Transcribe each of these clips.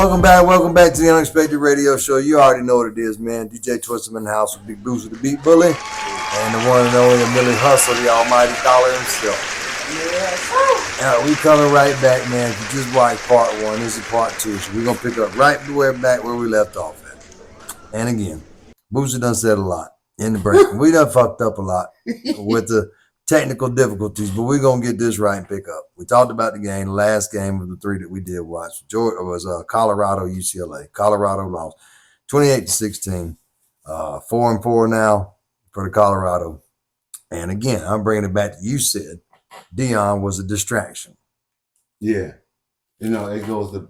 Welcome back to the Unexpected Radio Show. You already know what it is, man. DJ Twistem in the house with Big Boozy the Beat Bully and the one and only Millie Hustle, the almighty dollar himself. Yeah, we coming right back, man. If you just watched part one, this is part two. So we're going to pick up right back where we left off at. And again, Boozy done said a lot in the break. We done fucked up a lot with the technical difficulties, but we're going to get this right and pick up. We talked about the game, the last game of the three that we did watch. Georgia was Colorado, UCLA. Colorado lost 28-16. 4-4 now for the Colorado. And again, I'm bringing it back to you said Deion was a distraction. Yeah. It goes to,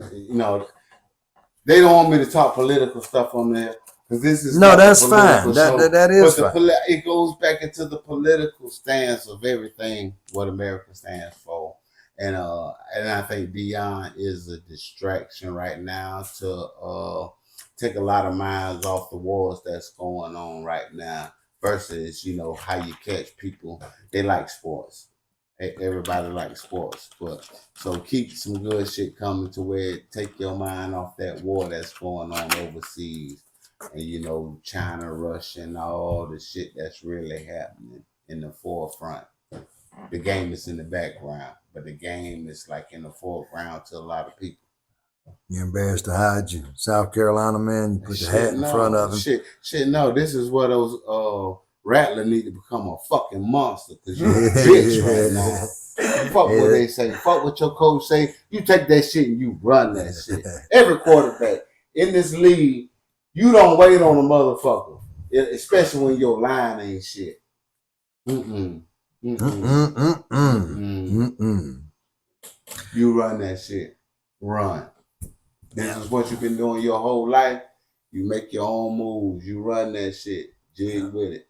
they don't want me to talk political stuff on there. This is that's fine. That is fine. It goes back into the political stance of everything what America stands for, and I think Deion is a distraction right now to take a lot of minds off the wars that's going on right now. Versus how you catch people. They like sports. Everybody likes sports, but so keep some good shit coming to where it take your mind off that war that's going on overseas. And China, Russia, and all the shit that's really happening in the forefront. The game is in the background, but the game is like in the foreground to a lot of people. You're embarrassed to hide you. South Carolina man, you put the hat in front of him. No, this is where those Rattler need to become a fucking monster because you're a bitch right now. Fuck what they say. Fuck what your coach say. You take that shit and you run that shit. Every quarterback in this league, you don't wait on a motherfucker, especially when your line ain't shit. You run that shit. Run. This is what you've been doing your whole life. You make your own moves. You run that shit. Jig with it.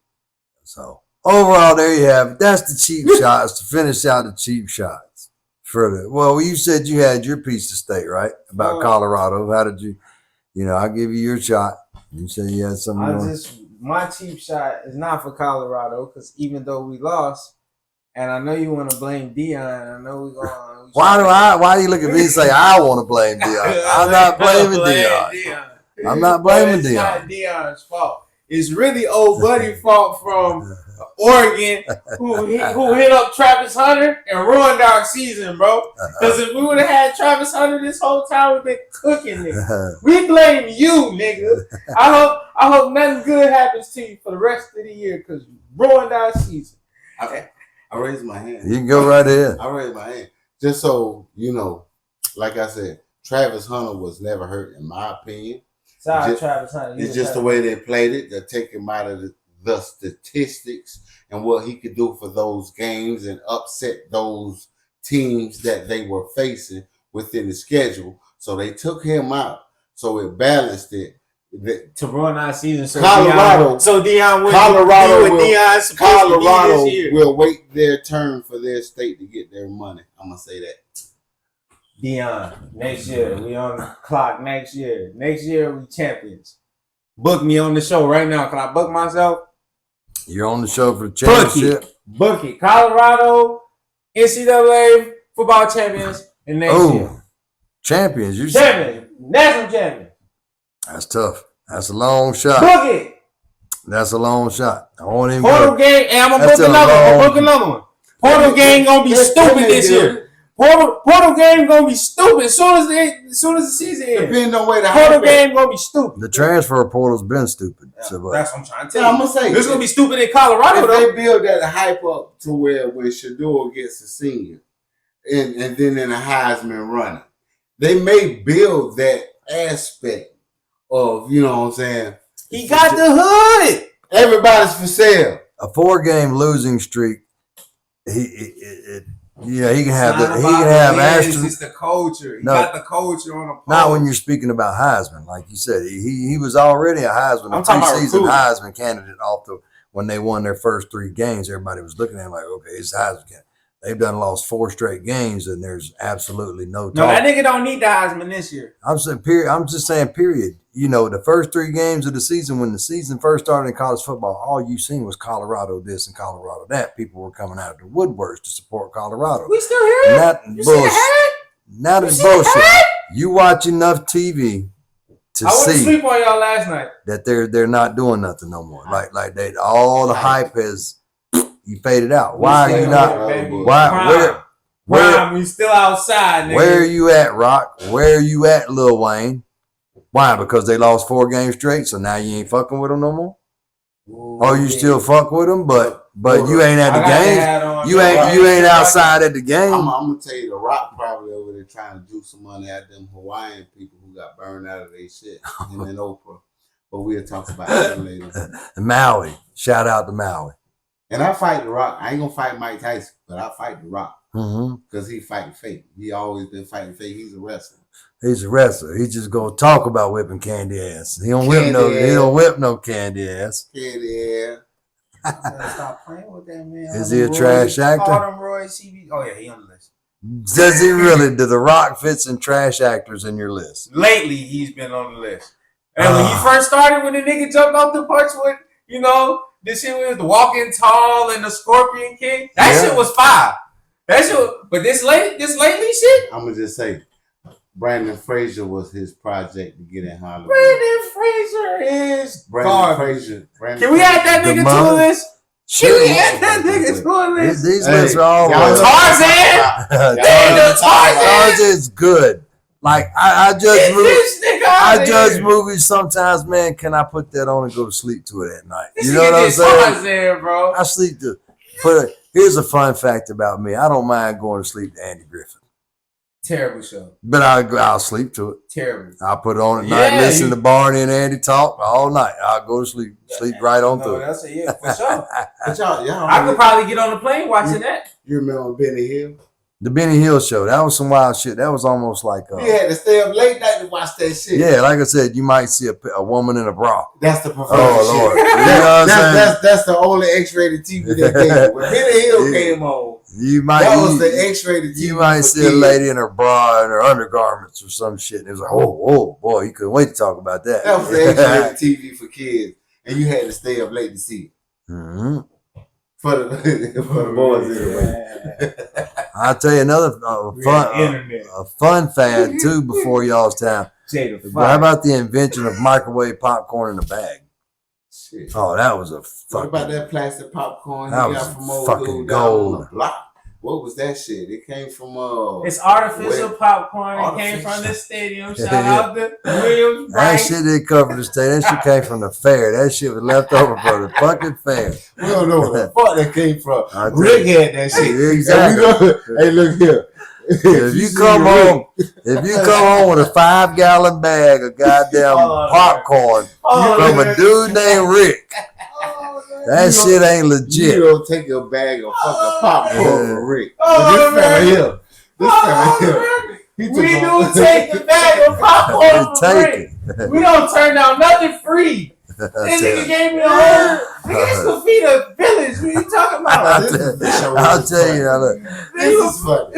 So overall, there you have it. That's the cheap shots to finish out the cheap shots. Well, you said you had your piece to state, right? About Colorado. How did you? I'll give you your shot. You said you had something. My cheap shot is not for Colorado because even though we lost, and I know you want to blame Deion, I know we're going. Why do you look at me and say I want to blame Deion? I'm not blaming Deion. I'm not blaming Deion. It's not Deion's fault. It's really old buddy fault from Oregon who hit up Travis Hunter and ruined our season, bro. Because if we would have had Travis Hunter this whole time, we've been cooking, nigga. We blame you, nigga. I hope nothing good happens to you for the rest of the year because you ruined our season. I raised my hand. You can go right ahead. I raised my hand. Just so like I said, Travis Hunter was never hurt, in my opinion. Sorry, Travis Hunter. It's just the way they played it. They take him out of the statistics and what he could do for those games and upset those teams that they were facing within the schedule. So they took him out. So it balanced it. To ruin our season. So Colorado. Deion will wait their turn for their state to get their money. I'm going to say that. Deion, next year. We on the clock next year. Next year, we champions. Book me on the show right now. Can I book myself? You're on the show for the championship. Book it. Colorado, NCAA football champions in next year. Champions. You champions. National champions. That's tough. That's a long shot. Book it. That's a long shot. I won't even Portal game, and I'm going to book another one. Portal game going to be stupid this year. Portal game gonna be stupid as soon as the season ends. Depending on where the Portal game gonna be stupid. The transfer portal's been stupid. Yeah, so that's what I'm trying to tell you. I'm gonna say it's gonna be stupid in Colorado. If they build that hype up to where Shador gets a senior, and then in a Heisman running, they may build that aspect of what I'm saying. He got the hood. Everybody's for sale. A 4-game losing streak. He can have the. He can have Ashton. It's the culture. He got the culture on the pole. Not when you're speaking about Heisman, like you said. He was already a Heisman, a preseason Heisman candidate. When they won their first 3 games, everybody was looking at him like, okay, it's Heisman candidate. They've lost 4 straight games, and there's absolutely no talk. No, that nigga don't need the Heisman this year. I'm saying period. I'm just saying period. The first 3 games of the season, when the season first started in college football, all you seen was Colorado this and Colorado that. People were coming out of the woodworks to support Colorado. We still here? Not bullshit. Not as bullshit. You watch enough TV to I went to see sleep on y'all last night. that they're not doing nothing no more. Like they all the hype has you faded out. Why are you not? Why? Prime, you still outside, nigga. Where are you at, Rock? Where are you at, Lil Wayne? Why? Because they lost 4 games straight, so now you ain't fucking with them no more. Or you still fuck with them, but you ain't at the game. You ain't outside at the game. I'm gonna tell you, the Rock probably over there trying to juice some money out of them Hawaiian people who got burned out of their shit. Him and Oprah. But we'll talk about that later. Maui. Shout out to Maui. And I fight the Rock. I ain't gonna fight Mike Tyson, but I fight the Rock. Because he fighting fake. He always been fighting fake. He's a wrestler. He's a wrestler. He just gonna talk about whipping candy ass. He don't whip no candy ass. Candy ass. Stop playing with that man. Is he a trash actor? Oh yeah, he on the list. Does he really? Do The Rock fits in trash actors in your list? Lately, he's been on the list. And when he first started, when the nigga jumped off the porch with, this shit with the Walking Tall and the Scorpion King, that shit was fire. But this lately shit? I'm gonna just say, Brandon Fraser was his project to get in Hollywood. Brandon Fraser is Fraser. Can we add that nigga to a list? Can we add that nigga to a list? These lists are all Tarzan. Tarzan's good. Like I judge movies sometimes, man. Can I put that on and go to sleep to it at night? You know what I'm saying? Tarzan, bro. I sleep to. But here's a fun fact about me. I don't mind going to sleep to Andy Griffith. Terrible show. But I'll sleep to it. Terrible. I'll put it on at night, listen to Barney and Andy talk all night. I'll go to sleep. Sleep right on through it. That's it, for sure. But y'all I could probably get on the plane watching that. You remember Benny Hill? The Benny Hill show. That was some wild shit. That was almost like you had to stay up late night to watch that shit. Yeah, like I said, you might see a woman in a bra. That's the preferred Lord. shit. You know what I'm saying? That's the only X-rated TV that came. When Benny Hill came on, that was the X-rated TV. You might see a lady in her bra and her undergarments or some shit. And it was like, oh boy, you couldn't wait to talk about that. That was the X-rated TV for kids, and you had to stay up late to see it. For the boys anyway. I'll tell you another fun fact too before y'all's time. How about the invention of microwave popcorn in a bag? Shit. Oh, that was a fucking. What about that plastic popcorn that he was got from old fucking dude gold. down on the block? What was that shit? It came from It's artificial popcorn. It came from the stadium. Shout out to Williams. That shit didn't cover the stadium. That shit came from the fair. That shit was left over for the fucking fair. We don't know where the fuck that came from. Rick had that shit. Exactly. Hey, look here. If you come home with a 5-gallon bag of goddamn popcorn from a dude named Rick, that shit ain't legit. You don't take a bag of fucking popcorn from Rick. This fella here. We do take the bag of popcorn from Rick. We don't turn down nothing free. This nigga gave me a whole. This could feed a village. What are you talking about? I'll tell you. Look, this is funny.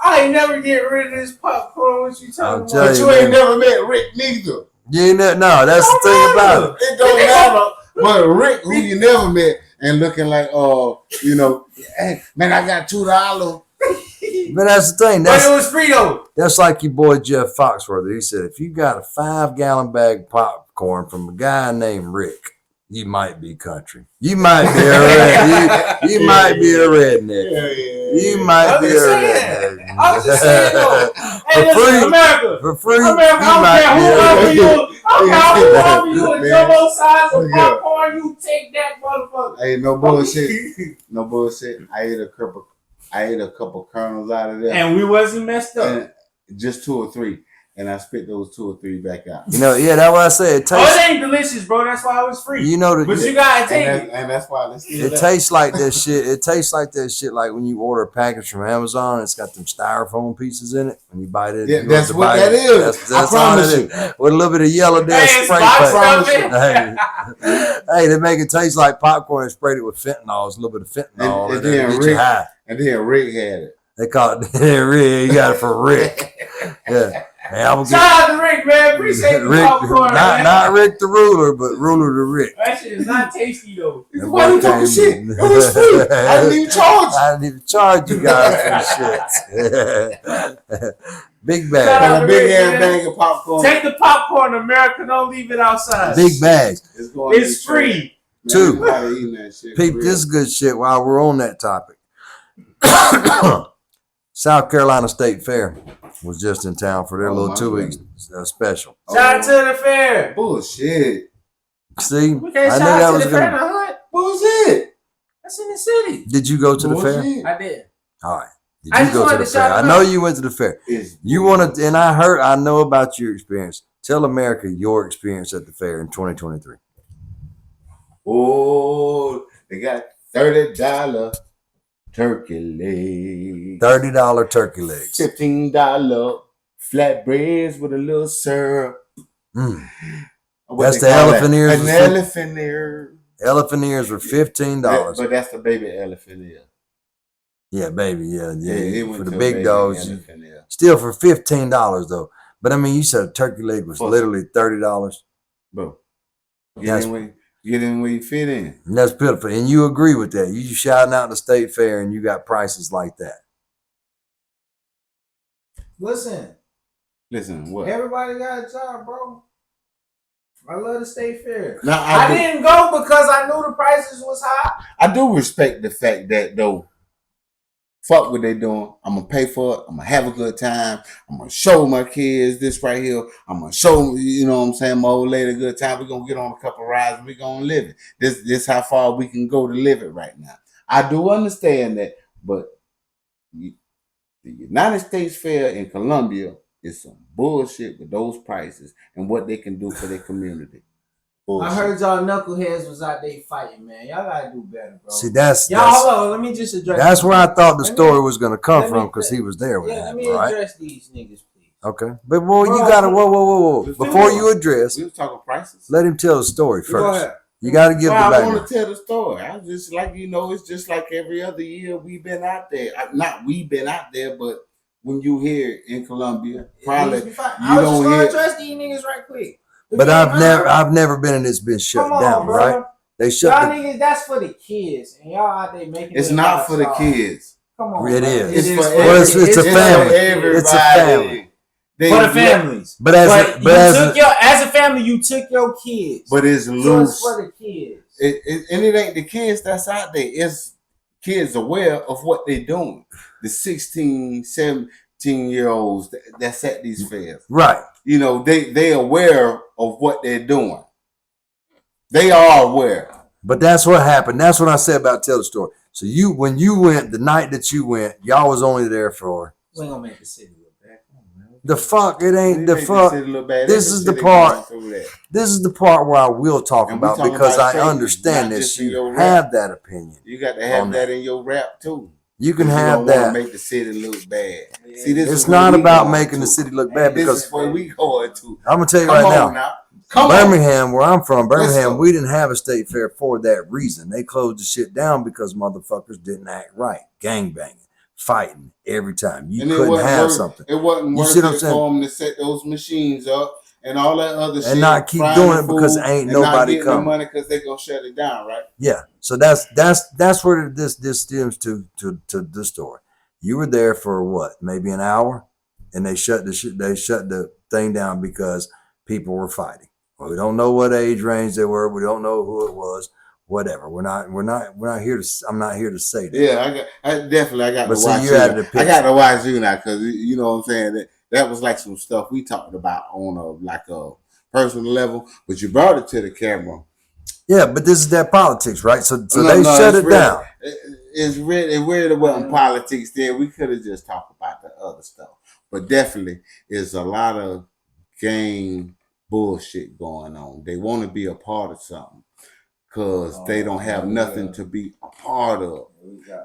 I ain't never get rid of this popcorn. What you talking about? But you ain't never met Rick neither. No, that's the thing about it. It don't matter. But Rick, who you never met, and looking like, hey, man, I got $2. But that's the thing. But it was free though. That's like your boy Jeff Foxworthy. He said, if you got a 5-gallon bag of popcorn from a guy named Rick, you might be country. You might be a redneck. You might be a redneck. You might be a redneck. I was just saying though. Hey, listen, America. For free, America, I don't care whoever you a jumbo size of popcorn, you take that motherfucker. Hey, no bullshit. No bullshit. I ate a couple kernels out of there. And we wasn't messed up. Just 2 or 3. And I spit those 2 or 3 back out. That's what I said. It ain't delicious, bro. That's why it was free. You gotta take it. And that's why it tastes like that shit. It tastes like that shit like when you order a package from Amazon, it's got them styrofoam pieces in it. When you bite it, yeah, that's what that is. That's all it is. With a little bit of yellow there spray paint. Hey, they make it taste like popcorn and sprayed it with fentanyl. It's a little bit of fentanyl. And then Rick had it. They call it Rick. You got it for Rick. Yeah. Shout out to Rick, man. Appreciate the popcorn, man. Not Rick the ruler, but ruler to Rick. That shit is not tasty though. Why you talking shit? It was free. I didn't even charge. I didn't even charge you guys for the shit. Big Shout bag. out And a to big Rick, ass man. bag of popcorn. Take the popcorn, America. Don't leave it outside. Big bags. It's going to It's be free. Man, Two. everybody eating that shit. Peep, for this is real. good shit while we're on that topic. South Carolina State Fair was just in town for their Oh, little my 2 weeks special. Shout out to the fair. Bullshit. See, We can't I knew shout that out to was the fair in gonna. the hood. Bullshit. That's in the city. Did you go to the fair? Bullshit. I did. All right. Did I you just go to wanted the to fair? shout I them know out. you went to the fair. It's You want to, and I know about your experience. Tell America your experience at the fair in 2023. Oh, they got $30 turkey legs. $30 turkey legs. $15 flatbreads with a little syrup. Mm. What That's they the call elephant that? ears. An elephant ear. Elephant ears were $15. But that's the baby elephant ear. Yeah, baby. Yeah. it went For the to a big baby dogs, elephant ear. still for $15 though. But I mean, you said a turkey leg was For- literally $30. Bro, That's- get in where you fit in. And that's pitiful. And you agree with that. You shouting out the state fair and you got prices like that. Listen, Listen, what? everybody got a job, bro. I love the state fair. Now I didn't go because I knew the prices was high. I do respect the fact that though, fuck what they doing. I'm gonna pay for it. I'm gonna have a good time. I'm gonna show my kids this right here. I'm gonna show, you know what I'm saying, my old lady a good time. We're gonna get on a couple rides and we're gonna live it. This how far we can go to live it right now. I do understand that, but the United States Fair in Columbia is some bullshit with those prices and what they can do for their community. Bullshit. I heard y'all knuckleheads was out there fighting, man. Y'all gotta do better, bro. See, that's y'all, hold on. Let me just address. that's where I thought the Let me- story was going to come let me- from because he was there with Yeah, let that, me right? address these niggas, please. Okay. But well, you Bro, got to, whoa. let's Before do it. you address, We was talking prices. let him tell the story Go first. ahead. You got to give the Well, I background. want to tell the story. I just like, it's just like every other year we've been out there. Not we've been out there, but when you hear in Columbia, probably Niggas be fighting. you I was just don't gonna hear. address these niggas right quick. But I've never been and it's been shut Come on, down, bro. right? They shut Y'all the, niggas, that's for the kids, and y'all out there making. It's it not about for the y'all. kids. Come on, It bro. is. It's for Well, it's a family. For everybody. It's a family. For the families. But as a family, you took your kids. But it's So loose. it's for the kids. And it ain't the kids that's out there. It's kids aware of what they're doing. The 16, 17-year-olds that's at these fairs. right. You know, they aware of what they're doing. They are aware. But that's what happened. That's what I said about tell the story. So when you went, the night that you went, y'all was only there for We ain't gonna make the city look bad. Come on, man. the fuck. It ain't They the make fuck. city look bad. This Every is the city part- going through that. This is the part where I will talk And we about talking because about I safety, understand not this. just in You your have rap. that opinion. You got to have on that that. in your rap too. You can You have don't want that. to make the city look bad. Yeah. See, this It's is where not we about going making to. the city look bad This because is where we going to. I'm gonna tell you Come right on now. Come on. Birmingham, where I'm from, Let's Birmingham, go. we didn't have a state fair for that reason. They closed the shit down because motherfuckers didn't act right. Gangbanging, fighting every time. You And it couldn't wasn't have worth, something. It wasn't You worth see what I'm it saying? for them to set those machines up and all that other shit. And not keep frying doing the it because food ain't and not nobody getting the coming. money because they gonna shut it down, right? Yeah. So that's where this stems to the story. You were there for what, maybe an hour, and they shut the thing down because people were fighting. Well, we don't know what age range they were. We don't know who it was. Whatever. We're not here to. I'm not here to say that. Yeah, I got But to see, watch you you. added a I got picture. to watch you now because you know what I'm saying. That was like some stuff we talked about on a personal level, but you brought it to the camera. Yeah, but this is that politics, right? So No, they no, shut it's it real. down. It really wasn't politics there. We could have just talked about the other stuff. But definitely is a lot of gang bullshit going on. They want to be a part of something because they don't have nothing to be a part of.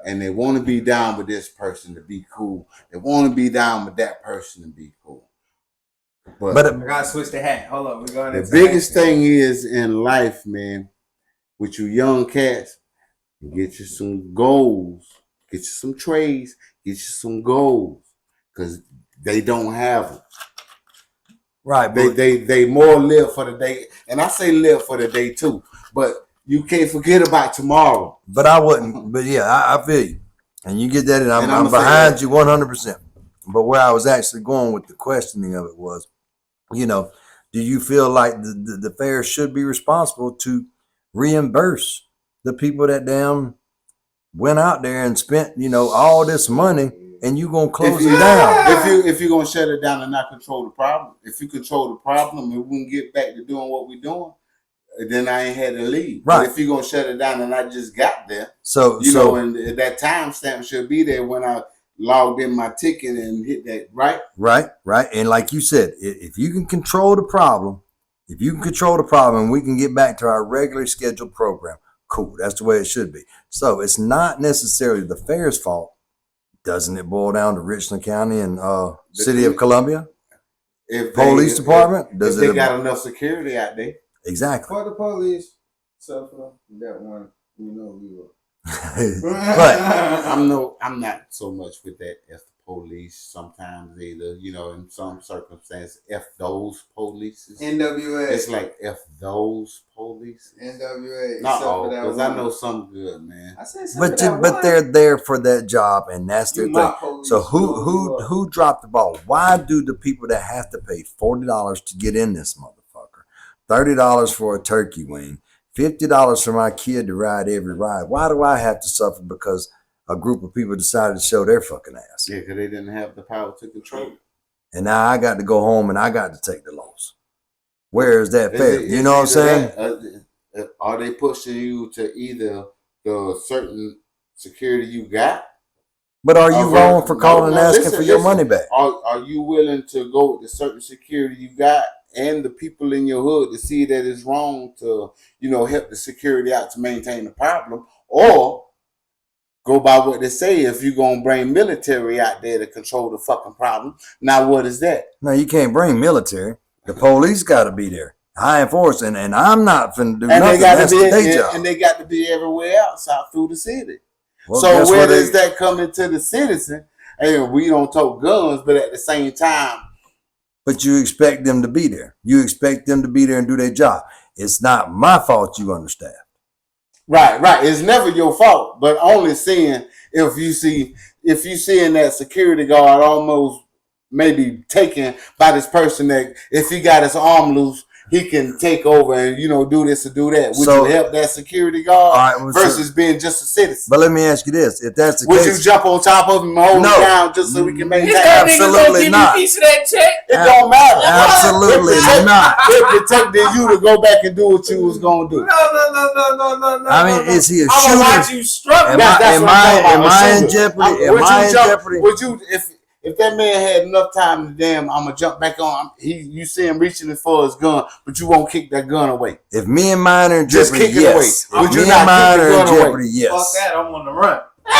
And they want to be down with this person to be cool. They want to be down with that person to be cool. But I gotta switch the hat. Hold on, we're going. the biggest thing is in life, man, with you young cats, get you some goals, get you some trades, get you some goals, because they don't have them. Right. But They more live for the day, and I say live for the day too. But you can't forget about tomorrow. But I wouldn't. But yeah, I feel you, and you get that, and And I'm I'ma say behind that. you 100%. But where I was actually going with the questioning of it was, do you feel like the fair should be responsible to reimburse the people that damn went out there and spent, all this money, and you gonna close it down? If you're gonna shut it down and not control the problem, if you control the problem and we can get back to doing what we're doing, then I ain't had to leave. Right. But if you're gonna shut it down and I just got there, and that timestamp should be there when I logged in my ticket and hit that, right? Right. And like you said, if you can control the problem, we can get back to our regularly scheduled program. Cool. That's the way it should be. So it's not necessarily the fair's fault. Doesn't it boil down to Richland County and City of Columbia? Police department? If they got enough security out there. Exactly. For the police suffer that one, we will. But I'm not so much with that F the police sometimes either, in some circumstances, F those police. NWA. It's like F those police. NWA. Not all, because I know some good, man. I said but they're there for that job, and that's their thing. So who dropped the ball? Why do the people that have to pay $40 to get in this motherfucker, $30 for a turkey wing, $50 for my kid to ride every ride, why do I have to suffer because a group of people decided to show their fucking ass? Yeah, because they didn't have the power to control it. And now I got to go home and I got to take the loss. Where is that fair? You know what I'm saying? Are they pushing you to either the certain security you got? But are you wrong for calling and asking for your money back? Are you willing to go with the certain security you got and the people in your hood to see that it's wrong to, help the security out to maintain the problem? Or go by what they say, if you're going to bring military out there to control the fucking problem. Now, what is that? No, you can't bring military. The police got to be there. High enforcement, and I'm not finna do nothing. That's their job. And they got to be everywhere else out through the city. Well, so where does that come into the citizen? Hey, we don't tote guns, but at the same time. But you expect them to be there. You expect them to be there and do their job. It's not my fault you understaffed. Right. It's never your fault, but only seeing if you seeing that security guard almost maybe taken by this person that if he got his arm loose, he can take over and do this or do that. Would you help that security guard versus being just a citizen? But let me ask you this: if that's the case, would you jump on top of him and hold him down just so we can maintain? Absolutely not. Give me a piece of that check. It don't matter. Absolutely not. It protected you to go back and do what you was gonna do. No. I mean, is he a shooter? I'm gonna watch you struggle. Am I in jeopardy? Am I in jeopardy? Would you if that man had enough time to I'm gonna jump back on. You see him reaching for his gun, but you won't kick that gun away. If me and mine are in jeopardy, just kick it away. Would you not kick the gun away? Yes. Fuck that! I'm on the run. You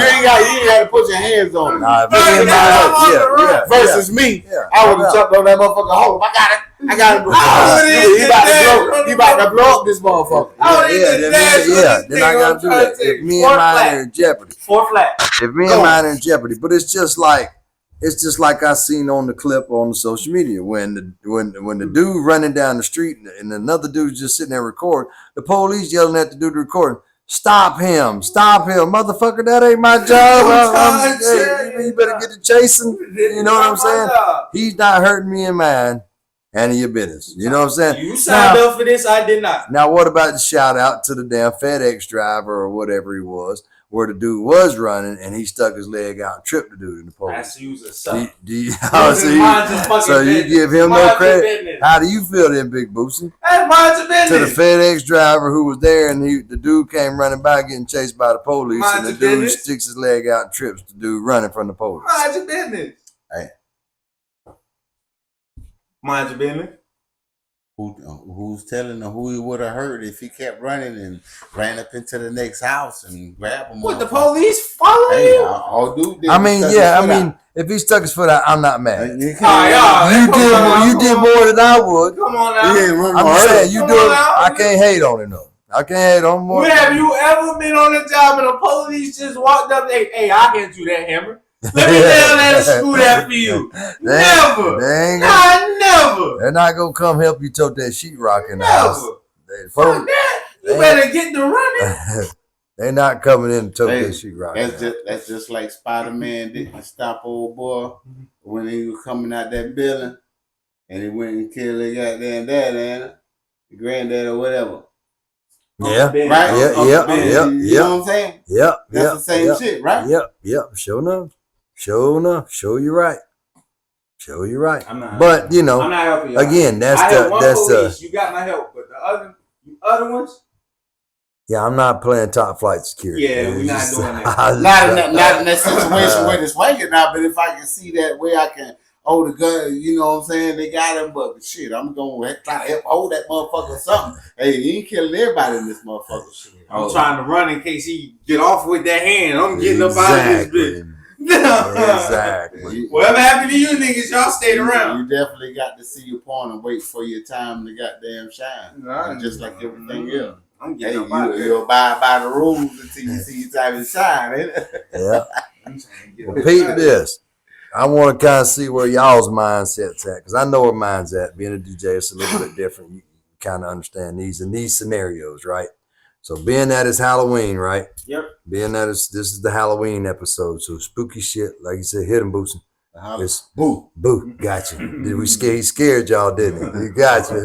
ain't got to put your hands on it. Nah, me versus me, I would have jumped on that motherfucker hole. I got it. He about to blow up this motherfucker. Then I got to do that. If me and mine are in jeopardy. Four flat. If me and mine are in jeopardy. But it's just like I seen on the clip on the social media when the dude running down the street and another dude's just sitting there recording. The police yelling at the dude recording. Stop him, motherfucker, that ain't my job. You better get to chasing. You know what I'm saying? He's not hurting me and mine. Handle your business. You know what I'm saying? You signed up for this, I did not. Now, what about the shout out to the damn FedEx driver or whatever he was, where the dude was running and he stuck his leg out and tripped the dude in the pole? That's user suck. So you give him no credit? How do you feel then, Big Boosie? That's mine's business. To the FedEx driver who was there and the dude came running by getting chased by the police and the dude sticks his leg out and trips the dude running from the police. Mind your business. Hey. Mind your business. Who's telling him who he would have hurt if he kept running and ran up into the next house and grabbed him? What, the police following you? I mean, if he stuck his foot out, I'm not mad. You did more than I would. Come on now. I'm just saying, you do it. I can't hate on it, though. I can't hate on him more. Have you ever been on a job and the police just walked up? Hey, I can do that, Hammer. Let me down there and screw that for you. Never. Never. They're not going to come help you tote that sheetrock in the house. Fuck that. You better get to running. They're not coming in to tote this shit right now. That's just like Spider-Man didn't stop old boy when he was coming out that building and he went and killed the goddamn dad, the granddad or whatever. Yeah. Right? Yeah. You know what I'm saying? Yep. That's the same shit, right? Yep. Sure enough. Show you right. I'm not. But you know, I'm not helping you. Again, that's police. You got my help, but the other ones. Yeah, I'm not playing top flight security. Yeah, we're not doing that. Not in that situation where it's waking now, but if I can see that way, I can hold the gun. You know what I'm saying? They got him, but shit, I'm gonna try to help hold that motherfucker or something. Hey, he ain't killing everybody in this motherfucker shit. I'm trying to run in case he get off with that hand. I'm getting up out of this bitch. Exactly. Whatever happened to you niggas, y'all stayed around. You definitely got to see your point and wait for your time to goddamn shine. Just like everything else. I'm getting you abide by the rules until you see your time to shine, ain't it? Yeah. Well, peep this. I want to kind of see where y'all's mindset's at, because I know where mine's at. Being a DJ, it's a little bit different. You kind of understand these scenarios, right? So being that it's Halloween, right? Yep. Being that this is the Halloween episode, so spooky shit, like you said, hit 'em, Boosie. It's boo. Gotcha. Did we scare? He scared y'all, didn't he? He got you.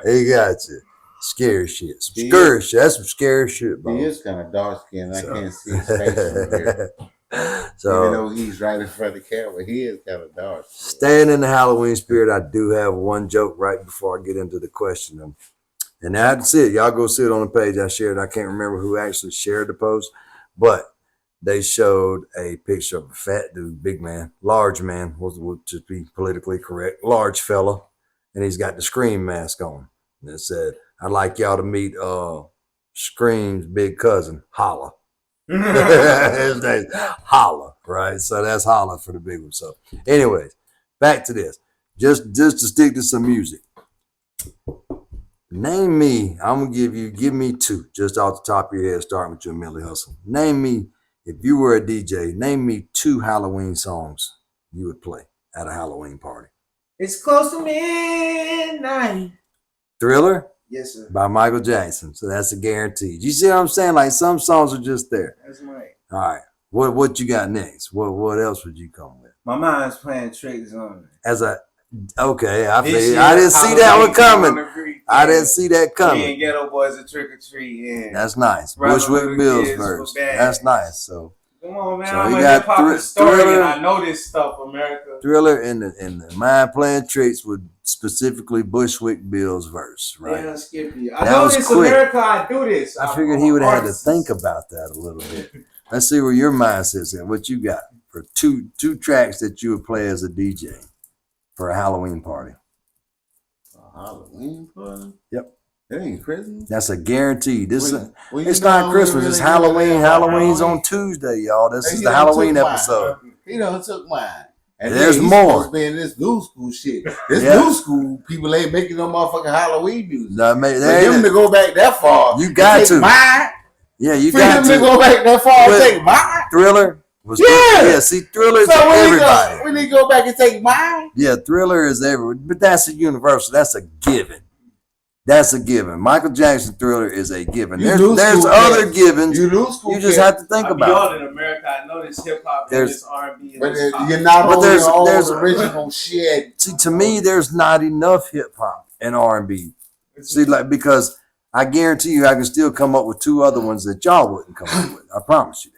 He got you. Scary shit. Scary shit. That's some scary shit, bro. He is kind of dark skinned. I can't see his face from here. So, even though he's right in front of the camera, he is kind of dark. Staying in the Halloween spirit, I do have one joke right before I get into the question. And that's it. Y'all go see it on the page I shared. I can't remember who actually shared the post, but they showed a picture of a fat dude, big man, large man, would just be politically correct, large fella, and he's got the Scream mask on. And it said, I'd like y'all to meet Scream's big cousin, Holla. His name's Holla, right? So that's Holla for the big one. So anyways, back to this. Just to stick to some music. Name me, I'm going to give me two, just off the top of your head, starting with your Millie Hustle. Name me, if you were a DJ, name me two Halloween songs you would play at a Halloween party. It's close to midnight. Thriller? Yes, sir. By Michael Jackson. So that's a guarantee. You see what I'm saying? Like some songs are just there. That's right. All right. What you got next? What else would you come with? My mind's playing tricks on me. Okay, I didn't see that one coming. I didn't see that coming. Me and Ghetto Boys a trick or treat. That's nice. Bushwick Bill's verse. That's nice. So come on, man. So I'm you a got hip-hop historian. I know this stuff, America. Thriller and the mind playing tricks with specifically Bushwick Bill's verse, right? Yeah, Skippy. I know this, quick. America. I do this. I figured he would have had to think about that a little bit. Let's see where your mindset's at. What you got for two tracks that you would play as a DJ for a Halloween party? A Halloween party? Yep. It ain't Christmas. That's a guarantee. It's not Christmas. It's Halloween. Halloween's on Tuesday, y'all. This is the Halloween episode. He done took mine. And there's more. Being this new school shit. This new school people ain't making no motherfucking Halloween music. No, for him to go back that far, you got to. Mine. Yeah, you for got him to go back that far and take mine. Thriller. See, Thriller is everybody. We need to go back and take mine. Yeah, Thriller is everywhere, but that's a universal. That's a given. That's a given. Michael Jackson Thriller is a given. There's other givens. You just have to think about it. In America, I know this hip hop and this R&B. But you're not on there's original shit. See, to me, there's not enough hip hop and R&B. See, because I guarantee you, I can still come up with two other ones that y'all wouldn't come up with. I promise you that.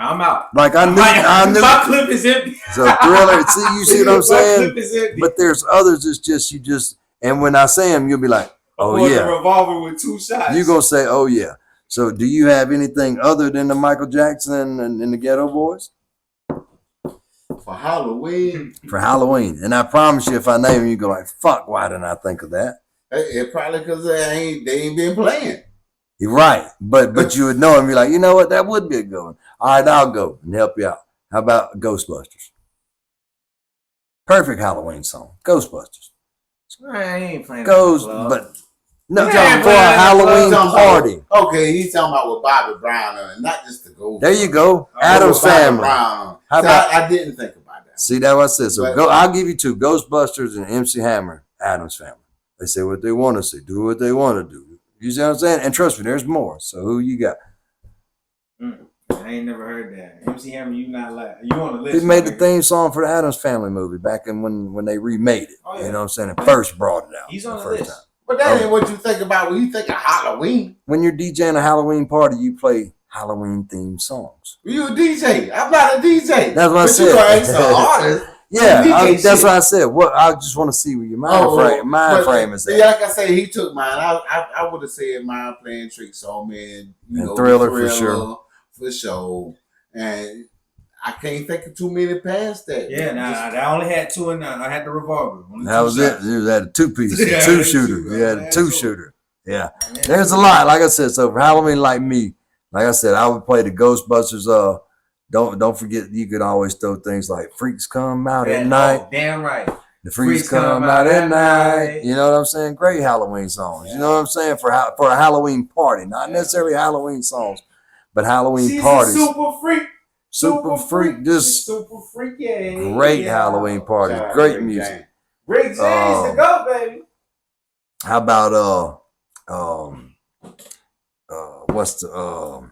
I'm out. Like I knew. My clip is empty. So Thriller. See, you see what I'm saying? My clip is empty. But there's others. It's just you just. And when I say them, you'll be like, oh yeah. A revolver with two shots. You're gonna say, oh yeah. So do you have anything other than the Michael Jackson and the Ghetto Boys? For Halloween. For Halloween. And I promise you, if I name them, you go like, fuck, why didn't I think of that? It probably because they ain't been playing. You're right. But you would know and be like, you know what, that would be a good one. All right, I'll go and help you out. How about Ghostbusters? Perfect Halloween song. Ghostbusters. I ain't playing but no, for a Halloween party. Okay, he's talking about with Bobby Brown on it, not just the Ghost. There you go. Adam's Family. How about, I didn't think about that. See, that's what I said. So I'll give you two: Ghostbusters and MC Hammer. Adam's Family. They say what they want to say, do what they want to do. You see what I'm saying? And trust me, there's more. So who you got? I ain't never heard that. MC Hammer, you not like you on the list. He made the theme song for the Addams Family movie back in when they remade it. Oh, yeah. You know what I'm saying? And first brought it out. He's on the first list. time. But that ain't what you think about when you think of Halloween. When you're DJing a Halloween party, you play Halloween themed songs. You a DJ. I'm not a DJ. That's what I said. You are an artist. Yeah, that's what I said. What I just want to see where your mind frame is at. Yeah, like I say, he took mine. I would have said mine playing Tricks on me and Thriller for sure. For sure. And I can't think of too many past that. Yeah, I only had two and I had the revolver. That was it. You had a 2-piece, Yeah, two shooter. You had a 2-shooter. Yeah. There's a lot. Like I said, so for Halloween, like me, like I said, I would play the Ghostbusters. Don't forget, you could always throw things like Freaks Come Out at Night. Oh, damn right. The Freaks Come Out at Night. You know what I'm saying? Great Halloween songs. Yeah. You know what I'm saying? For a Halloween party, not necessarily Halloween songs, but Halloween parties. Super freak, just super freak, yeah. Great Halloween party, great music. Rick James to go, baby. How about what's the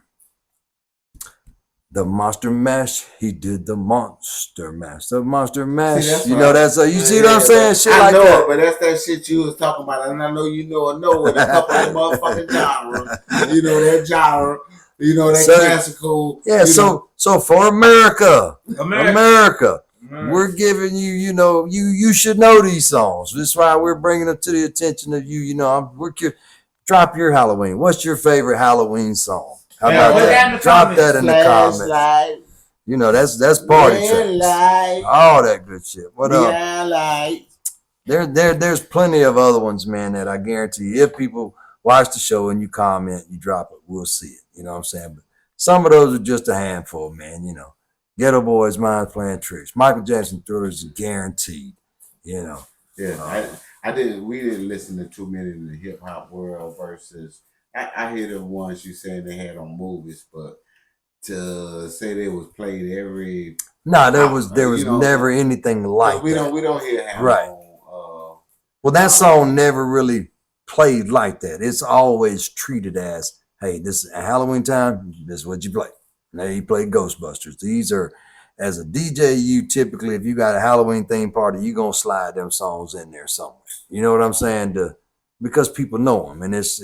Monster Mash? He did the Monster Mash. The Monster Mash. See, you know that's you see what I'm saying? Shit I like know that. It, but that's that shit you was talking about, and I know you know it. A couple of motherfucking genres. You know that genre. You know that classical. Yeah. So for America, we're giving you. You know, you should know these songs. That's why we're bringing them to the attention of you. You know, drop your Halloween. What's your favorite Halloween song? How about that? Drop that in the comments. You know, that's party tracks. All that good shit. What up? There's plenty of other ones, man, that I guarantee you, if people watch the show and you comment, you drop it, we'll see it. You know what I'm saying? But some of those are just a handful, man. You know, Ghetto Boys, Minds Playing Tricks. Michael Jackson Thrillers is guaranteed. You know. Yeah, we didn't listen to too many in the hip hop world versus. I hear the ones you saying they had on movies, but to say they was played every. No, there was never anything like we that. We don't hear him right. Well, that song never really played like that. It's always treated as, hey, this is Halloween time. This is what you play. Now you play Ghostbusters. These are, as a DJ, you typically, if you got a Halloween theme party, you gonna slide them songs in there somewhere. You know what I'm saying? Because people know them, and it's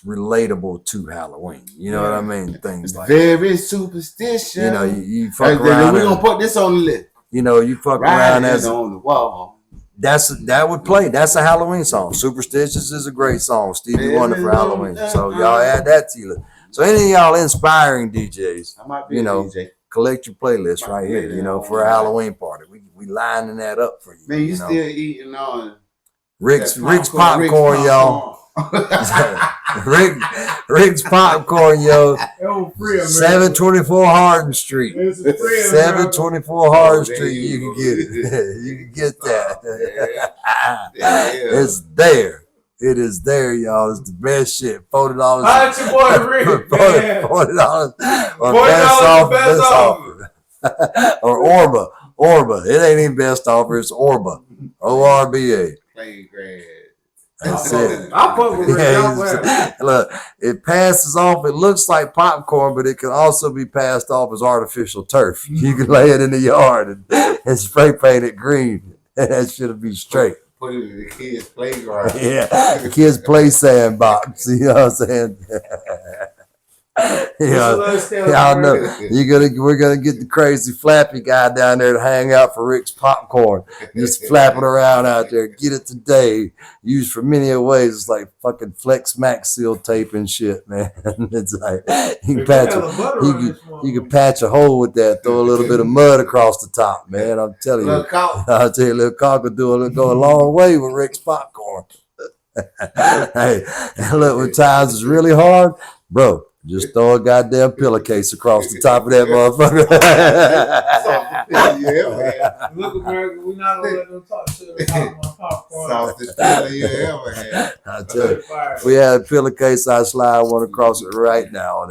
relatable to Halloween. You know what I mean? Things like very that. Superstition. You know, you fuck around. We're gonna put this on the list. You know, you fuck around as on the wall. That would play. That's a Halloween song. Superstitious is a great song. Stevie Wonder for Halloween. So y'all add that to you. So any of y'all inspiring DJs, I might be a DJ. Collect your playlist right here. You know, for a Halloween party, we lining that up for you. Man, you still eating on Rick's popcorn, y'all. Rick's popcorn, yo. 724 Hardin Street. 724 Hardin Street. You can get it. You can get that. It's there. It is there, y'all. It's the best shit. $40. How's your boy Rick? $40 or best offer. Or Orba. It ain't even best offer. It's Orba. ORBA. Playing grad. That's it. I'll put with Rick. Look, it passes off. It looks like popcorn, but it can also be passed off as artificial turf. You can lay it in the yard and spray paint it green. That should be straight. Put it in the kids' playground. Yeah, the kids' play sandbox. You know what I'm saying? Y'all know we're gonna get the crazy flappy guy down there to hang out for Rick's popcorn. Just flapping around out there. Get it today. Used for many ways. It's like fucking Flex Max seal tape and shit, man. It's like you can patch a hole with that. Throw a little bit of mud across the top, man. I'm telling you. I'll tell you, little cock will go a long way with Rick's popcorn. Hey, look, when times is really hard, bro. Just throw a goddamn pillowcase across the top of that motherfucker. Look, America, we're not gonna let them talk shit about my popcorn. Softest pillow you ever had. I tell you, we had a pillowcase. I slide one across it right now on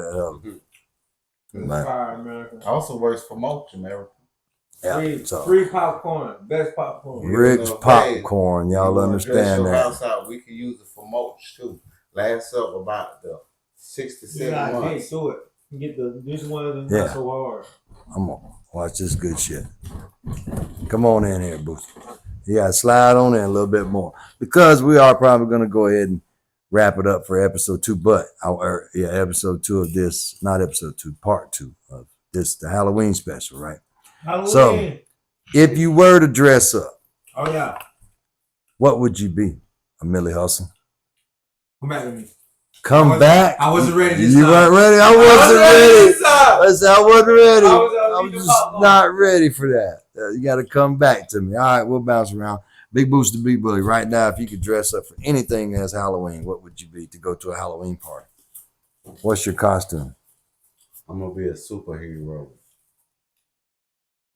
that. Fire, America. Also works for mulch, America. Yeah, free popcorn, best popcorn. Rick's popcorn, y'all understand that? House out, we can use it for mulch too. lasts up about the 6 to 7 months. do it. Get this one Yeah. not so hard. I'm gonna watch this good shit. Come on in here, Boost. Yeah, slide on in a little bit more because we are probably gonna go ahead and wrap it up for episode 2. But episode 2 of this, not episode 2, part 2 of this, the Halloween special, right? Halloween. So, if you were to dress up, oh yeah, what would you be? A Millie Hustle. come back with me. Come back. I wasn't ready this You time. weren't ready. I wasn't ready. I wasn't ready. I I was was just not ready for that. You got to come back to me. All right, we'll bounce around. Big Boost to Big Bully. Right now, if you could dress up for anything as Halloween, what would you be to go to a Halloween party? What's your costume? I'm gonna be a superhero.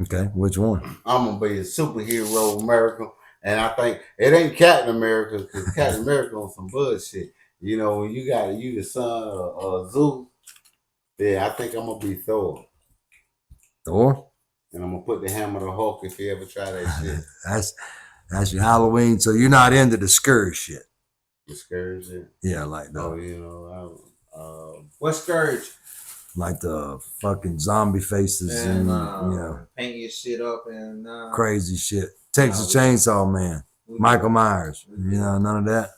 Okay, which one? I'm gonna be a superhero America, and I think it ain't Captain America because Captain America on some bullshit. You know, when you the son of Zeus, yeah, I think I'm gonna be Thor, Thor? and I'm gonna put the hammer to Hulk if you ever try that shit. That's your Halloween. So you're not into the Scourge shit. The Scourge, yeah. Yeah, like the Oh, you know, What Scourge? like the fucking zombie faces and paint your shit up and crazy shit. Texas Chainsaw Man, Michael Myers. You know, none of that.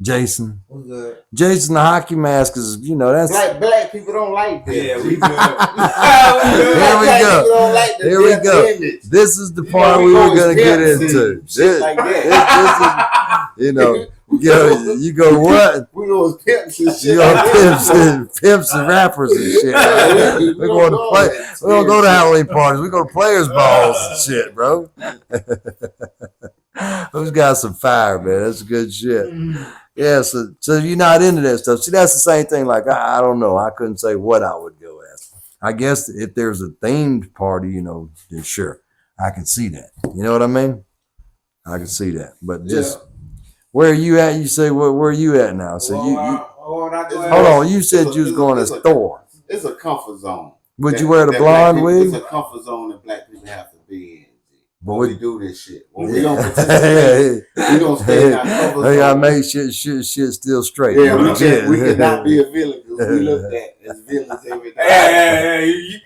Jason. We're good. Jason the hockey mask is, that's black people don't like that. Yeah, we good. Here we go. Don't like the Here we death go. image. This is the You part know, we go were gonna as get pimps into. and shit like that. This is, you go what? We go as pimps and shit. You go pimps and rappers and shit. Right? We're going to play. We don't go to Halloween parties. We go to players' balls and shit, bro. Those guys some fire, man. That's good shit. Yeah, so you're not into that stuff. See, that's the same thing. Like I don't know. I couldn't say what I would go as. I guess if there's a themed party, then sure, I can see that. You know what I mean? I can see that. But just where are you at? You say where are you at now? So hold on. You said you was going as Thor. It's a comfort zone. Would you wear the blonde wig? It's a comfort zone that black people have to be in. But we do this shit. When we don't participate, we don't stay in our comfort zone. They gotta make shit still straight. Yeah, we cannot be a villain because we looked at as villains every day. Hey, you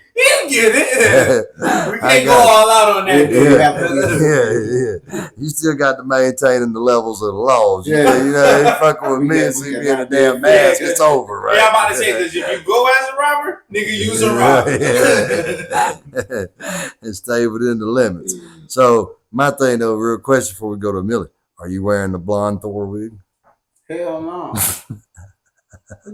get it. We can't go all out on that. Yeah. You still got to maintain the levels of the laws. You ain't fucking with me and see me in a damn mask. It's over, right? Yeah, I'm about to say, because if you go as a robber, nigga, use a robber. And stay within the limits. So my thing though, real question before we go to Millie, are you wearing the blonde Thor wig? Hell no.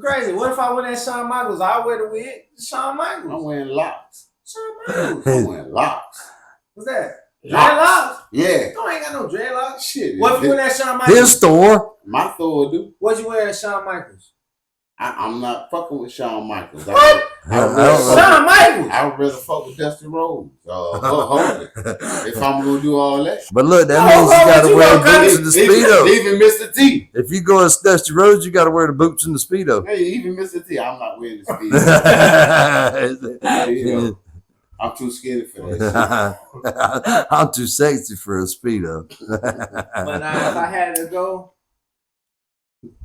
Crazy. What if I went as Shawn Michaels? I wear the wig. Shawn Michaels. I'm wearing locks. Shawn Michaels. I'm wearing locks. What's that? Locks. Dreadlocks? Yeah. No, I ain't got no dreadlocks. Shit. What if you went as Shawn Michaels? His Thor. My Thor do. What you wear as Shawn Michaels? I'm not fucking with Shawn Michaels. What? Shawn Michaels. I would rather fuck with Dusty Rhodes. Hogan. If I'm gonna do all that. But look, that means you gotta wear boots and the Speedo. Even Mr. T. If you go as Dusty Rhodes, you gotta wear the boots and the Speedo. Hey, even Mr. T, I'm not wearing the Speedo. I'm too skinny for that shit. I'm too sexy for a Speedo. But now, if I had to go,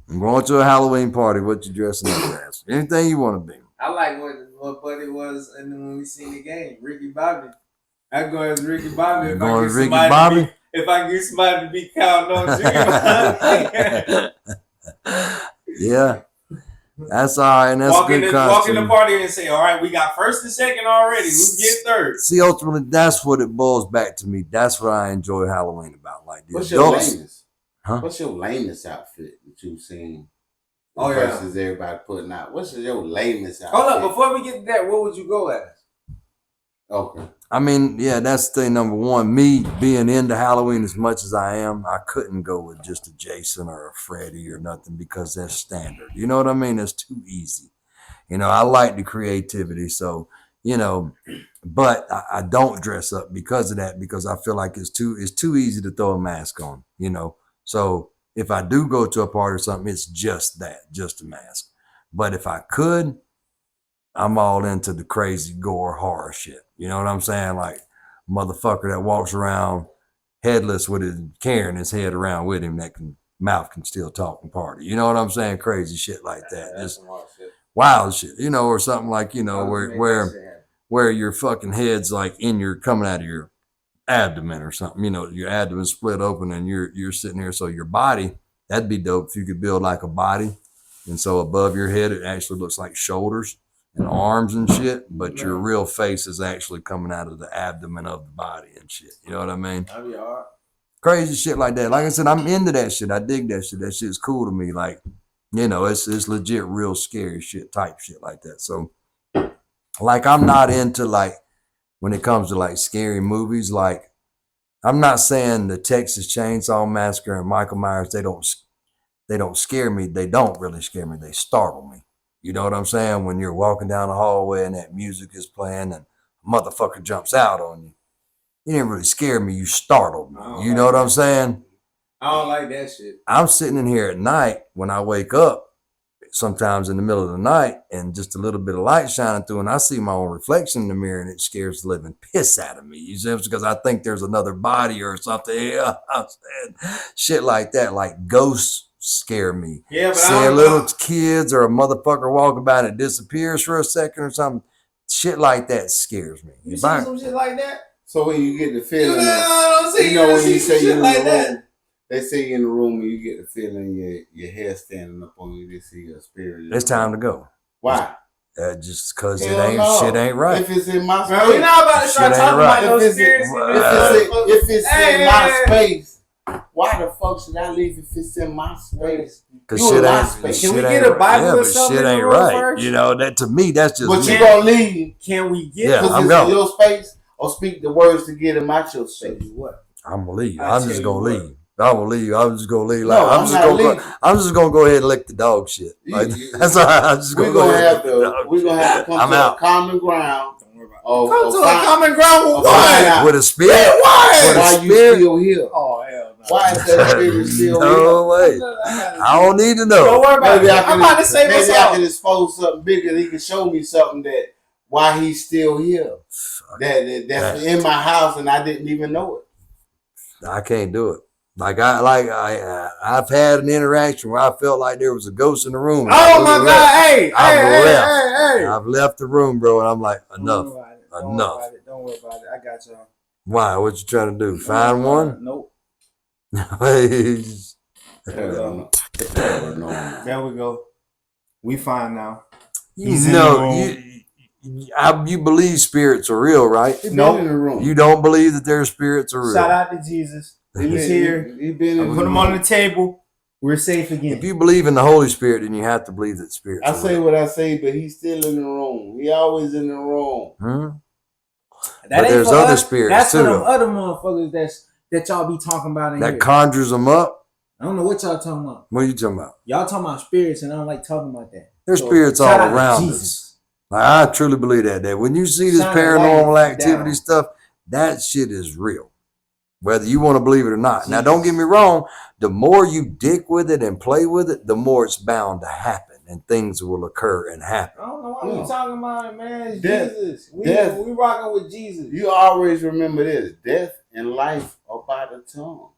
I'm going to a Halloween party. What you dressing up as? Anything you want to be. I like what Buddy was, and then when we seen the game, Ricky Bobby. I go as Ricky Bobby. If going as Ricky Bobby? If I get somebody to be counting on Jimmy. Yeah. That's all right, and that's walk a good walk in the costume. party and say, all right, we got first and second already. Who get third? See, ultimately, that's what it boils back to me. That's what I enjoy Halloween about. Like the What's your adults. lamest? Huh? What's your lamest outfit that you've seen? Oh, yeah. Versus everybody putting out. What's your lamest outfit? Hold up, before we get to that, what would you go as? Okay. I mean, yeah, that's thing number one. Me being into Halloween as much as I am, I couldn't go with just a Jason or a Freddy or nothing because that's standard. You know what I mean? That's too easy. I like the creativity. So, but I don't dress up because of that, because I feel like it's too easy to throw a mask on, So if I do go to a party or something, it's just that, just a mask. But if I could, I'm all into the crazy gore horror shit. You know what I'm saying? Like motherfucker that walks around headless with his carrying his head around with him that can, mouth can still talk and party. You know what I'm saying? Crazy shit like that. That's Just some hard shit. wild shit, you know, or something like, you know, How where does it make where that shit happen? where your fucking head's like in your coming out of your abdomen or something, you know, your abdomen split open and you're sitting here. So your body, that'd be dope if you could build like a body. And so above your head, it actually looks like shoulders and arms and shit, but your real face is actually coming out of the abdomen of the body and shit. You know what I mean? That'd be hard. Crazy shit like that. Like I said, I'm into that shit. I dig that shit. That shit's cool to me. Like, you know, it's legit real scary shit type shit like that. So like I'm not into like when it comes to like scary movies, like I'm not saying the Texas Chainsaw Massacre and Michael Myers, they don't scare me. They don't really scare me. They startle me. You know what I'm saying? When you're walking down the hallway and that music is playing and a motherfucker jumps out on you. You didn't really scare me. You startled me. You know what I'm saying? I don't like that shit. I'm sitting in here at night when I wake up, sometimes in the middle of the night, and just a little bit of light shining through, and I see my own reflection in the mirror, and it scares the living piss out of me. You see, because I think there's another body or something. Yeah, I'm saying shit like that, like ghosts scare me. Yeah, but Seeing little kids or a motherfucker walking by and it disappears for a second or something, shit like that scares me. You see some shit like that? So when you get the feeling, You know when you say you're in the like that. room, they say you're in the room and you get the feeling your hair standing up on you, they see your spirit. It's time to go. Why? Just because Hell shit ain't right. If it's in my space, Bro, we're not about to start Shit ain't talking right. about no If spirits. if it's in my Hey. space, why the fuck should I leave if it's in my space? Cause You shit in my ain't. space. Shit Can we ain't get a right. Bible Yeah, or but something shit in the ain't room right. first? You know that to me, that's just. But me. you gonna leave Can we get Yeah, because I'm it's going. in your space, or speak the words to get him out your space? What? I'm gonna leave. I I'm tell just you gonna what. leave. I'm gonna leave. I'm just gonna leave. No, Like, I'm not leaving. I'm just gonna go ahead and lick the dog shit. Like, that's all right. I'm just We're gonna go gonna ahead. have and lick the to. dog We're gonna have to come I'm to out. a common ground. Don't worry about it. Or, Come or to a find- common ground with or find what? out with a spirit. Why? With a why you spirit? still here. Oh, hell no. Why is that spirit still No way. I don't need to Don't know. worry about Maybe it. I'm about to say maybe what's I up. can expose something bigger. He can show me something that why he's still here. That's in my house and I didn't even know it. I can't do it. I've had an interaction where I felt like there was a ghost in the room. Oh my God! Hey, I've left the room, bro, and I'm like, enough. Don't worry about it. I got y'all. Why? What you trying to do? Find one? Nope. Please. No. There we go. We fine now. You believe spirits are real, right? Nope. In the room. You don't believe that their spirits are real. Shout out to Jesus. He's here. He been in Put him on the table. We're safe again. If you believe in the Holy Spirit, then you have to believe that spirits I are say real. what I say, but he's still in the room. He always in the room. But there's other spirits that's too, for them though. other motherfuckers that y'all be talking about in That here. conjures them up. I don't know what y'all talking about. What are you talking about? Y'all talking about spirits, and I don't like talking about that. There's So, spirits all shout out to around Jesus. us. Like, I truly believe that when you see this Shine a paranormal light activity down. stuff, that shit is real. Whether you want to believe it or not. Now, don't get me wrong. The more you dick with it and play with it, the more it's bound to happen and things will occur and happen. I don't know why we talking about it, man. It's Death. Jesus. Death. We rocking with Jesus. You always remember this: death and life are by the tongue.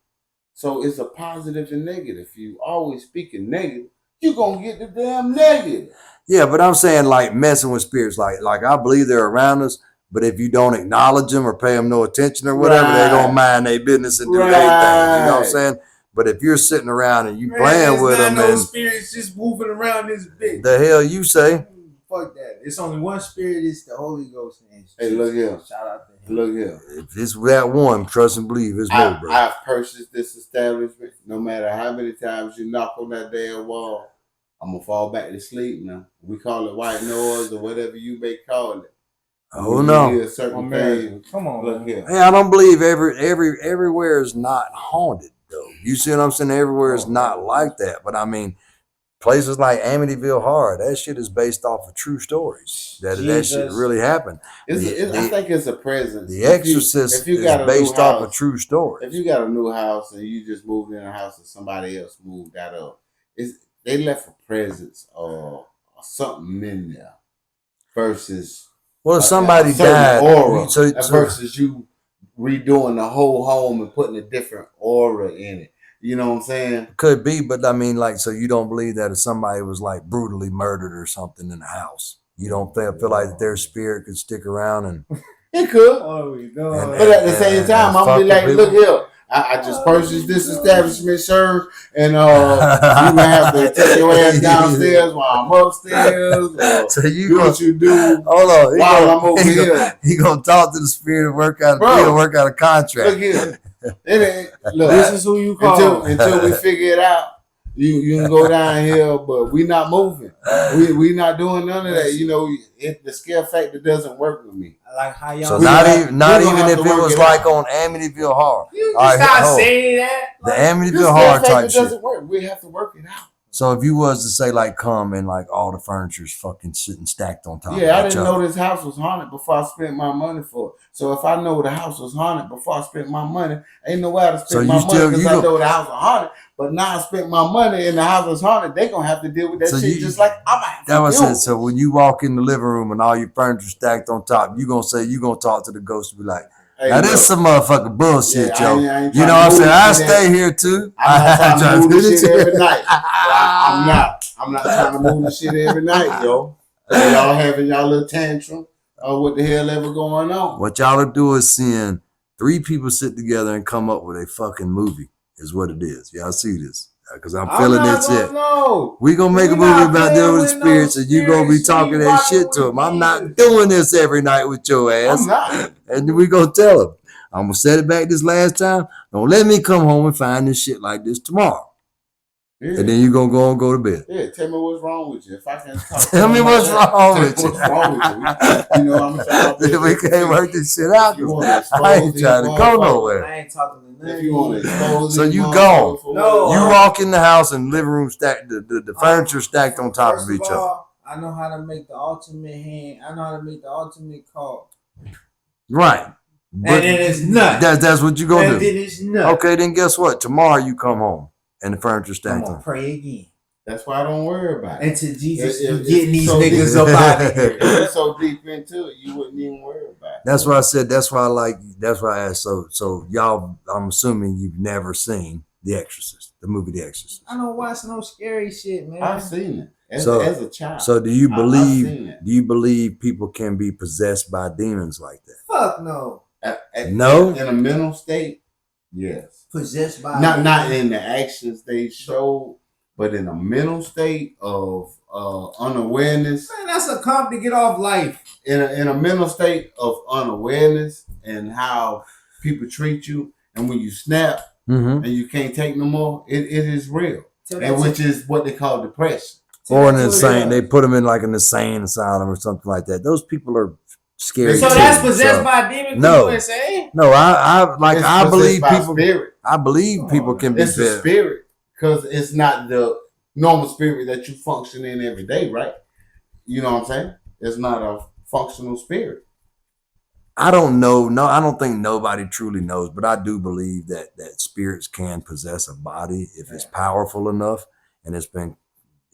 So it's a positive and negative. If you always speaking negative, you're gonna get the damn negative. Yeah, but I'm saying like messing with spirits. Like I believe they're around us, but if you don't acknowledge them or pay them no attention or whatever, they're going to mind their business and do their thing. You know what I'm saying? But if you're sitting around and you playing with them and spirits just moving around this bitch. the hell you say? Fuck that. It's only one spirit. It's the Holy Ghost. Hey, look here. Shout out to him. Look here. If it's that one, trust and believe it's no, bro. I've purchased this establishment. No matter how many times you knock on that damn wall, I'm gonna fall back to sleep now. We call it white noise or whatever you may call it. Oh no! A certain thing. Come on, Look man. here. Hey, I don't believe everywhere is not haunted though. You see what I'm saying? Everywhere is not like that. But I mean, places like Amityville Horror, that shit is based off of true stories. That shit really happened. I think it's a presence. The Exorcist if you is got a based new off house, of true stories. If you got a new house and you just moved in a house and somebody else moved out of, they left a presence or something in there versus Well, if somebody died, aura, so versus you redoing the whole home and putting a different aura in it. You know what I'm saying? Could be, but I mean, like, so you don't believe that if somebody was like brutally murdered or something in the house, you don't feel like that their spirit could stick around and It could. Oh, no. But at the same time, I'm gonna be fuck like, the look people. here. I just purchased this establishment, sir, and you gonna have to take your ass downstairs while I'm upstairs. Or So you do gonna, what you do hold on, while I'm over here. He gonna talk to the spirit and work out. Bro, He'll work out a contract. Look here. It ain't, look, This is who you call. until we figure it out. You can go down here, but we not moving. We not doing none of that. You know, the scare factor doesn't work with me. Like how y'all. So We not gonna even not have- we even gonna if have to it work was it like out. on Amityville Horror, You All just right, gotta hold. say that. the Like, This Amityville scare Horror factor type shit. doesn't work. We have to work it out. So if you was to say like come and like all the furniture's fucking sitting stacked on top. Yeah, I of each didn't other. know this house was haunted before I spent my money for it. So if I know the house was haunted before I spent my money, ain't no way to spend So my you money still- because you I go- know the house was haunted. But now I spent my money and the house was haunted. They gonna have to deal with that So shit you- just like I'm gonna have That to was deal it. with So it. when you walk in the living room and all your furniture stacked on top, you gonna talk to the ghost and be like, Hey, now look, this some motherfucking bullshit, yeah, yo. I ain't You trying know to what I'm move saying? I shit stay here too. I'm not trying to move do this shit every night. Ah. I'm not. I'm not trying to move the shit every night, yo. So y'all having y'all little tantrum or what the hell ever going on. What y'all are doing is seeing 3 people sit together and come up with a fucking movie is what it is. Y'all see this? Because I'm feeling not it gonna shit. know. We gonna make a We movie not about playing dealing with with no spirits, and you gonna be spirits. talking We that rocking shit to with them. I'm not Jesus. doing this every night with your ass. I'm not. And we gonna tell them. I'm gonna set it back this last time. Don't let me come home and find this shit like this tomorrow. Yeah. And then you gonna go and go to bed. Yeah, tell me what's wrong with you. If I can talk Tell me what's wrong tell me with you. what's wrong with you. You know, I'm trying to We can't work this shit out. You wanna expose I ain't these trying to go motherfuckers? nowhere. I ain't talking to none If you want to of expose So these you motherfuckers gone. for No. what You they are. walk in the house and living room stacked, the furniture stacked on top First of each other. all, I know how to make the ultimate hand. I know how to make the ultimate call. Right. But then it's none. That's what you gonna And do. then it's none. Okay, then guess what? Tomorrow you come home and the furniture I'm stacked gonna on. pray again That's why I don't worry about it. until Jesus If- you if- getting these so- niggas up out of here. If you're so deep into it, you wouldn't even worry about it. That's why I said. That's why I like. That's why I asked. So y'all. I'm assuming you've never seen The Exorcist, the movie The Exorcist. I don't watch no scary shit, man. I've seen it as So- a child. So do you I've believe? seen it. Do you believe people can be possessed by demons like that? Fuck no. No? In a mental state, yes. Possessed by Not in the actions they showed, but in a mental state of unawareness. Man, that's a comp to get off life. In a mental state of unawareness and how people treat you, and when you snap Mm-hmm. and you can't take no more, it is real, Tell and that which is what they call depression. Or an to- insane. They put them in like an insane asylum or something like that. Those people are scary. So too, that's possessed so- by demons. No. You insane? No, I like. It's I possessed believe by people. Spirit. I believe people can be. It's the spirit, because it's not the normal spirit that you function in every day, right? You know what I'm saying? It's not a functional spirit. I don't know. No, I don't think nobody truly knows, but I do believe that spirits can possess a body if it's powerful enough and it's been.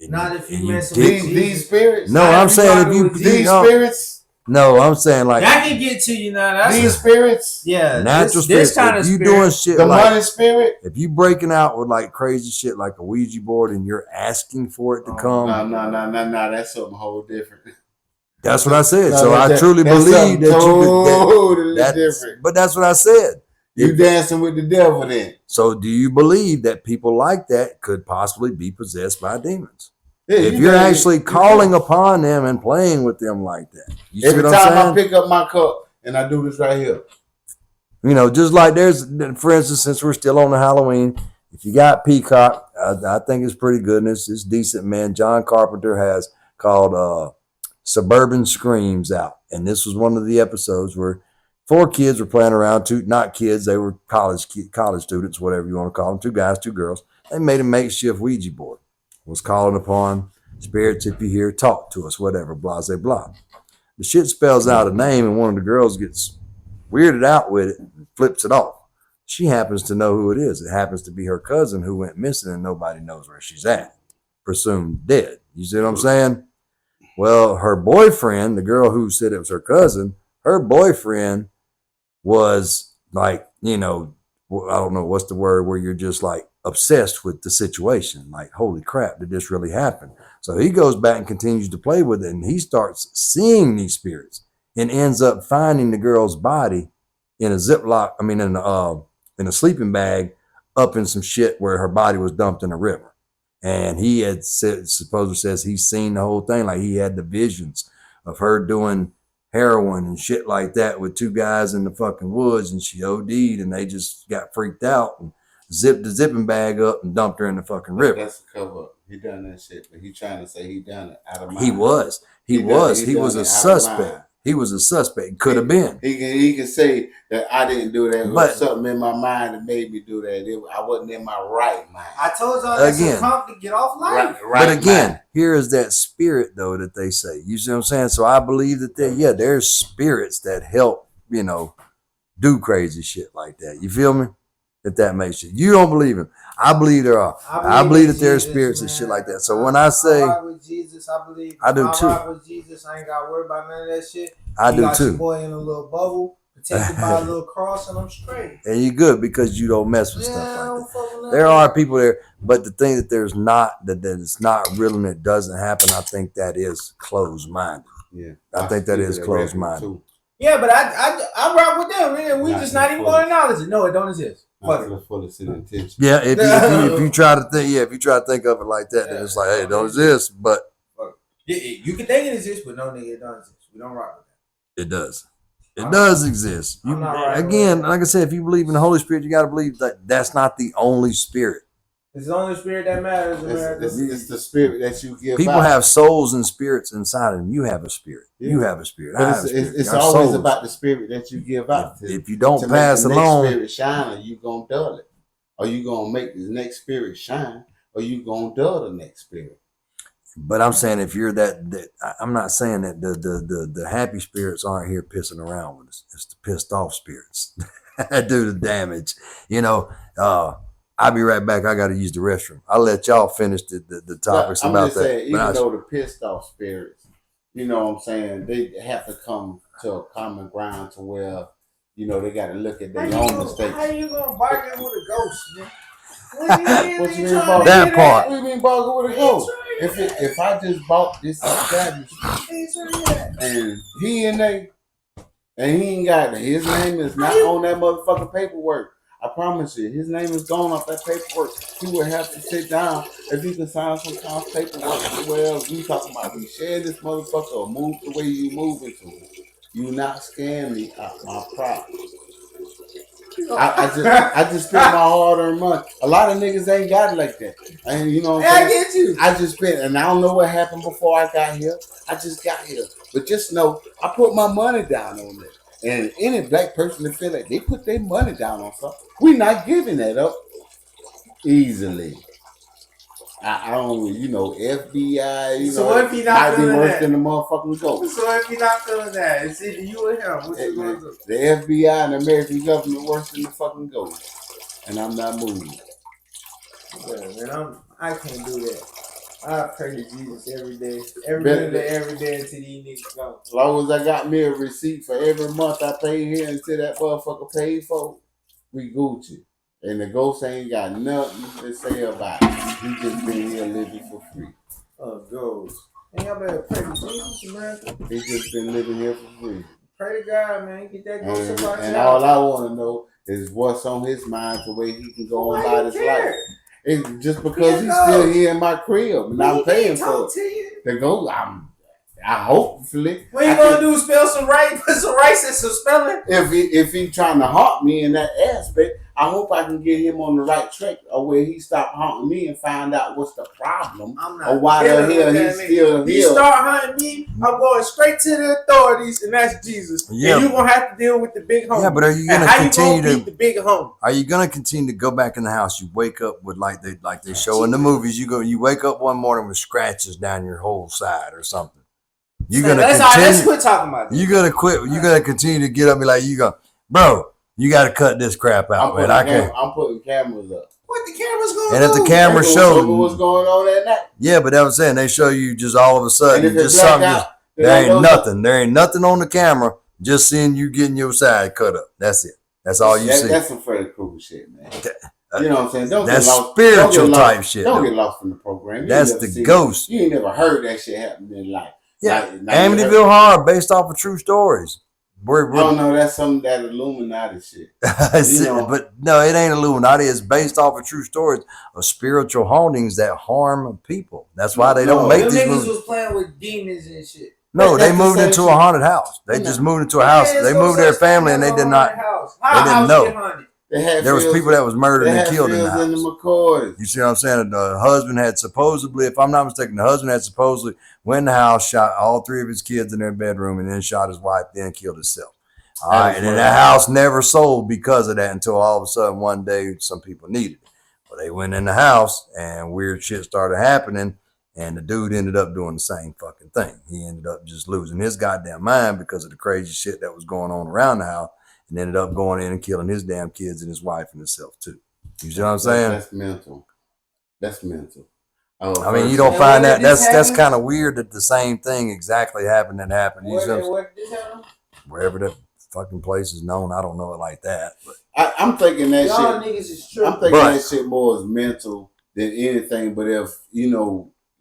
Not if you and mess dig- with These spirits. No, I'm saying if you These no, spirits. no, I'm saying like That can get to you now. That's These spirits. yeah. natural this spirits. kind of If you spirit. doing shit The like money spirit. if you breaking out with like crazy shit like a Ouija board and you're asking for it to come, No. That's something whole different. that's what I said. No, So I that's truly believe something that you could. totally That's, different. but that's what I said. You dancing with the devil then. So do you believe that people like that could possibly be possessed by demons? Yeah, If you you're dance- actually you calling dance. upon them and playing with them like that. You see Every what time I I'm saying? pick up my cup and I do this right here. You know, just like there's, for instance, since we're still on the Halloween, if you got Peacock, I think it's pretty good and it's decent, man. John Carpenter has called Suburban Screams out. And this was one of the episodes where 4 kids were playing around, not kids, they were college students, whatever you want to call them, 2 guys, 2 girls. They made a makeshift Ouija board. Was calling upon spirits, if you hear, talk to us, whatever, blah, blah, blah. The shit spells out a name and one of the girls gets weirded out with it and flips it off. She happens to know who it is. It happens to be her cousin who went missing and nobody knows where she's at. Presumed dead. You see what I'm saying? Well, her boyfriend, the girl who said it was her cousin, her boyfriend was like, you know, I don't know what's the word where you're just like obsessed with the situation. Like, holy crap, did this really happen? So he goes back and continues to play with it, and he starts seeing these spirits and ends up finding the girl's body in a Ziploc, in a sleeping bag up in some shit where her body was dumped in a river. And he had said, supposedly says he's seen the whole thing. Like, he had the visions of her doing heroin and shit like that with two guys in the fucking woods, and she OD'd, and they just got freaked out and zipped the zipping bag up and dumped her in the fucking river. That's a cover up. He done that shit, but he trying to say he done it out of mind. He was a suspect. He was a suspect. Could have been. He can say that I didn't do that. There was something in my mind that made me do that. I wasn't in my right mind. I told y'all that's a pump to get off life. Right but again, mind. Here is that spirit though that they say. You see what I'm saying? So I believe that there's spirits that help, do crazy shit like that. You feel me? If that makes sense. You don't believe him. I believe there are. I believe that there are spirits and shit like that. So when I say I with Jesus, I believe I do too. I with Jesus, I ain't got to worry about none of that shit. I do too. Boy in a little bubble, protected by a little cross, and I'm straight. And you're good because you don't mess with stuff like that. There are people there, but the thing that there's not, that it's not real and it doesn't happen, I think that is closed-minded. Yeah. I think that is closed-minded. Yeah, but I rock with them, man. We just not even going to acknowledge it. No, it don't exist. Yeah, if you try to think of it like that, then it's like, hey, it don't exist. But you can think it exists, but no, nigga, it don't exist. We don't rock with that. It does. It does exist. Again, like I said, if you believe in the Holy Spirit, you got to believe that that's not the only spirit. It's the only spirit that matters. It's the spirit that you give. People have souls and spirits inside of them. You have a spirit. Yeah. You have a spirit. But it's always about the spirit that you give out. If you don't pass along, the next spirit shine, or you gonna dull it, or you gonna make the next spirit shine, or you gonna dull the next spirit. But I'm saying if you're that I'm not saying that the happy spirits aren't here pissing around with us. It's the pissed off spirits that do the damage. I'll be right back. I got to use the restroom. I'll let y'all finish the topics about that. Saying, even though the pissed off spirits, you know what I'm saying, they have to come to a common ground to where, they got to look at their own mistakes. How you going to bargain with a ghost, man? What you mean bargain? That part. What do you mean bargain with a ghost? If I just bought this establishment and he in there and he ain't got it, his name is not on that motherfucking paperwork. I promise you, his name is gone off that paperwork. He would have to sit down if he can sign some kind of paperwork. Well, we talking about we share this motherfucker or move the way you move into it. You not scam me out my property. I just spent my hard-earned money. A lot of niggas ain't got it like that. And I get you. I just spent, and I don't know what happened before I got here. I just got here. But just know, I put my money down on it. And any black person that feel like they put their money down on something, we not giving that up easily. I don't, FBI, so what if he not feeling worse that? Than the motherfucking ghost. So if he not feeling that, it's either you or him. What you gonna do? The FBI and the American government worse than the fucking ghost. And I'm not moving. Yeah, man, I can't do that. I pray to Jesus every day until these niggas go. As long as I got me a receipt for every month I pay here until that motherfucker paid for, we Gucci. And the ghost ain't got nothing to say about it. He just been here living for free. Oh, ghost. And y'all better pray to Jesus, man. He just been living here for free. Pray to God, man. Get that ghost up out and all I want to know is what's on his mind the way he can go on by this life. It's just because he's still here in my crib and I'm paying for it. The ghost, I hopefully. What you gonna do? Spell some right, put some rice and some spelling? If he trying to haunt me in that aspect, I hope I can get him on the right track, or where he stop haunting me and find out what's the problem, or why the hell he's still here. You start hunting me, I'm going straight to the authorities, and that's Jesus. Yeah. And you're gonna have to deal with the big homie. Yeah, but are you gonna continue to beat the big homie? Are you gonna continue to go back in the house? You wake up with like they show in the movies. You wake up one morning with scratches down your whole side or something. You're gonna let's quit talking about this. You're gonna quit. You're gonna continue to get up and be like, bro. You got to cut this crap out, man. I'm putting cameras up. What the cameras going and if the camera shows what's going on at night. Yeah, but that was saying they show you just all of a sudden just something. There ain't nothing. There ain't nothing on the camera. Just seeing you getting your side cut up. That's it. That's all you see. That's some Freddy Krueger shit, man. You know what I'm saying? Don't That's get lost. spiritual Don't get type lost, shit. Don't get lost in the program. That's the ghost. You ain't never heard that shit happen in life. Yeah, like Amityville Horror, based off of true stories. Oh no, that's some of that Illuminati shit. But no, it ain't Illuminati. It's based off of true stories of spiritual hauntings that harm people. That's why they don't make these these niggas movies. was playing with demons and shit. No, they moved into a haunted house. They just moved into a house. They moved their family, and they did not. They didn't know. There was people that was murdered and killed in the house. You see what I'm saying? The husband had supposedly, if I'm not mistaken, the husband had supposedly went in the house, shot all 3 of his kids in their bedroom, and then shot his wife, then killed himself. All right, and then that house never sold because of that until all of a sudden one day some people needed it. Well, they went in the house and weird shit started happening, and the dude ended up doing the same fucking thing. He ended up just losing his goddamn mind because of the crazy shit that was going on around the house, and ended up going in and killing his damn kids and his wife and himself too. You see what I'm saying? That's mental. That's mental. I mean, you don't find that. That's kind of weird that the same thing exactly happened. You see Where this happened? Wherever the fucking place is known, I don't know it like that. But I'm thinking that Y'all shit. Niggas is true. I'm thinking that shit more is mental than anything. But if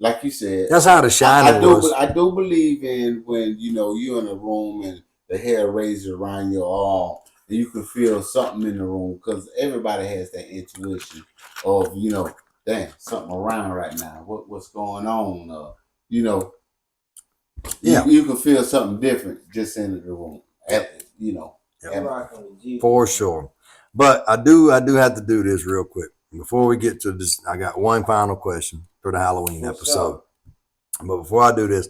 like you said, that's how The Shining was. I do believe in when you're in a room and the hair raises around your arm and you can feel something in the room, because everybody has that intuition of damn, something around right now. What's going on? You can feel something different just in the room. For sure. But I do have to do this real quick. Before we get to this, I got one final question for the Halloween episode. But before I do this,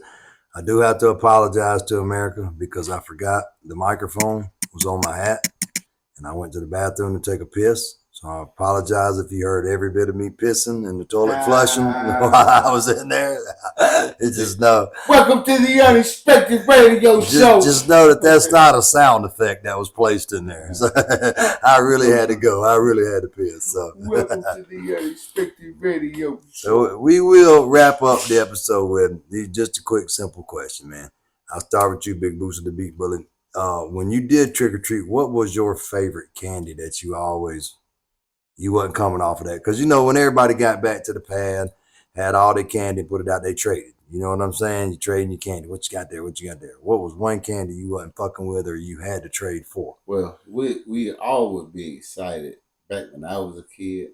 I do have to apologize to America because I forgot the microphone was on my hat and I went to the bathroom to take a piss. So I apologize if you heard every bit of me pissing and the toilet flushing while I was in there. It's just no. Welcome to the Unexpected Radio Show. Just know that that's not a sound effect that was placed in there. So I really had to go. I really had to piss. So welcome to the Unexpected Radio Show. So we will wrap up the episode with just a quick, simple question, man. I'll start with you, Big Booster the Beat Bullet. When you did trick or treat, what was your favorite candy that you wasn't coming off of that? Because when everybody got back to the pad, had all their candy, put it out, they traded. You know what I'm saying? You trading your candy. What you got there? What was one candy you wasn't fucking with or you had to trade for? Well, we all would be excited back when I was a kid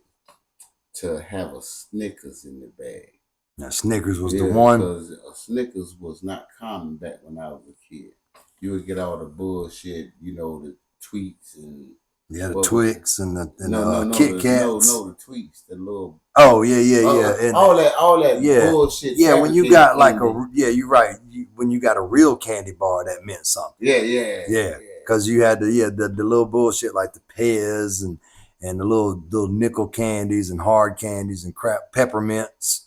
to have a Snickers in the bag. Now Snickers was the one. Because a Snickers was not common back when I was a kid. You would get all the bullshit, the tweets and the Twix and the Kit Kats. No, the tweets, the little. Oh yeah. And all that bullshit. Yeah, when you got like you're right. When you got a real candy bar, that meant something. Yeah. Because you had the little bullshit like the Pez and the little nickel candies and hard candies and crap, peppermints,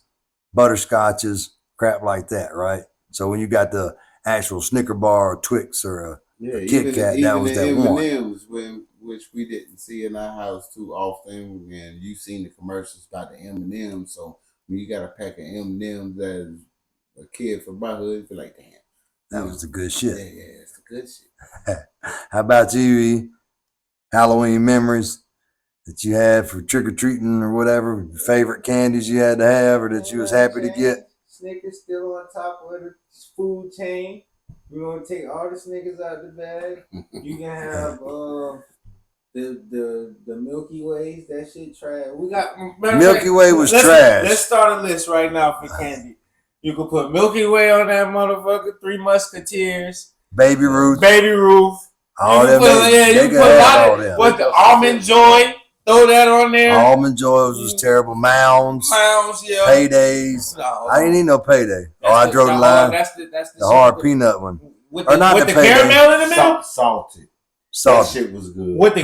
butterscotches, crap like that, right? So when you got the actual Snicker bar or Twix or a Kit Kat, that was that M&Ms one. Which we didn't see in our house too often, and you seen the commercials about the M&Ms. So when you got a pack of M&Ms as a kid from my hood, you feel like, damn, that was the good shit. Yeah, it's the good shit. How about you, E? Halloween memories that you had for trick or treating or whatever? Favorite candies you had to have or that you was happy to get? Snickers still on top of the food chain. We're gonna take all the Snickers out of the bag. You can have the Milky Ways, that shit trash. We got Milky Way was trash. Let's start a list right now for candy. You can put Milky Way on that motherfucker. 3 Musketeers, Baby Ruth, all them. You can put a lot of what the Almond Joy. Throw that on there. Almond Joys was terrible. Mounds, yeah. Paydays. No. I didn't need no Payday. I drove the line. That's the hard peanut one. With the caramel in the middle? Salted. That shit was good. With the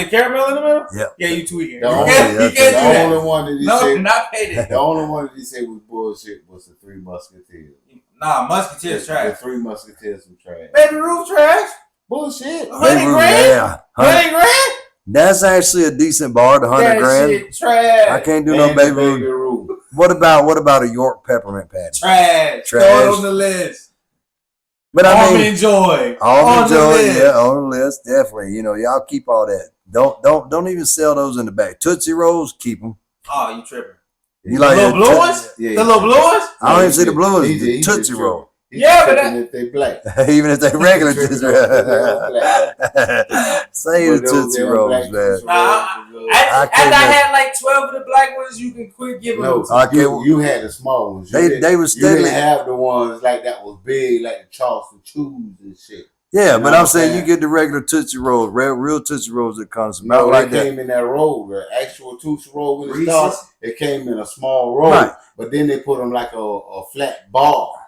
caramel in the middle? Yeah. Yeah, you tweaking. The only one that he said, not Payday. The only one that he said was bullshit was the 3 Musketeers. Nah, Musketeers trash. The 3 Musketeers were trash. Baby Ruth trash? Bullshit. 100 grand? Yeah. 100 grand? That's actually a decent bar, the 100 grand. Shit trash. I can't do no Baby Ruth. What about a York peppermint patty? Trash. Throw it on the list. But I mean, Almond Joy. Almond the Joy, list. yeah, on the list, definitely. You know, y'all keep all that. Don't even sell those in the back. Tootsie Rolls, keep them. Oh, you tripping? You The like little that blue ones? Yeah, The little blue ones? I don't even see the blue ones. He The just Tootsie tripping. Roll. He Yeah, just but tripping if they black. Even if they regular Tripping Tootsie off Rolls. if they black. Say But the those Tootsie damn Rolls, black man. Tootsie Nah, Rolls was, After can't I make- had like 12 of the black ones, you can quit giving no, them. Okay, well, you had the small ones. they was You didn't steadily. have the ones like that was big, like the Charleston Chews and shit. Yeah, You but know I'm what saying I'm you get the regular Tootsie Rolls, real Tootsie Rolls that comes about No, like they that. came in that roll. The actual Tootsie Roll when it Reese's? started, it came in a small roll. Right. But then they put them like a flat ball.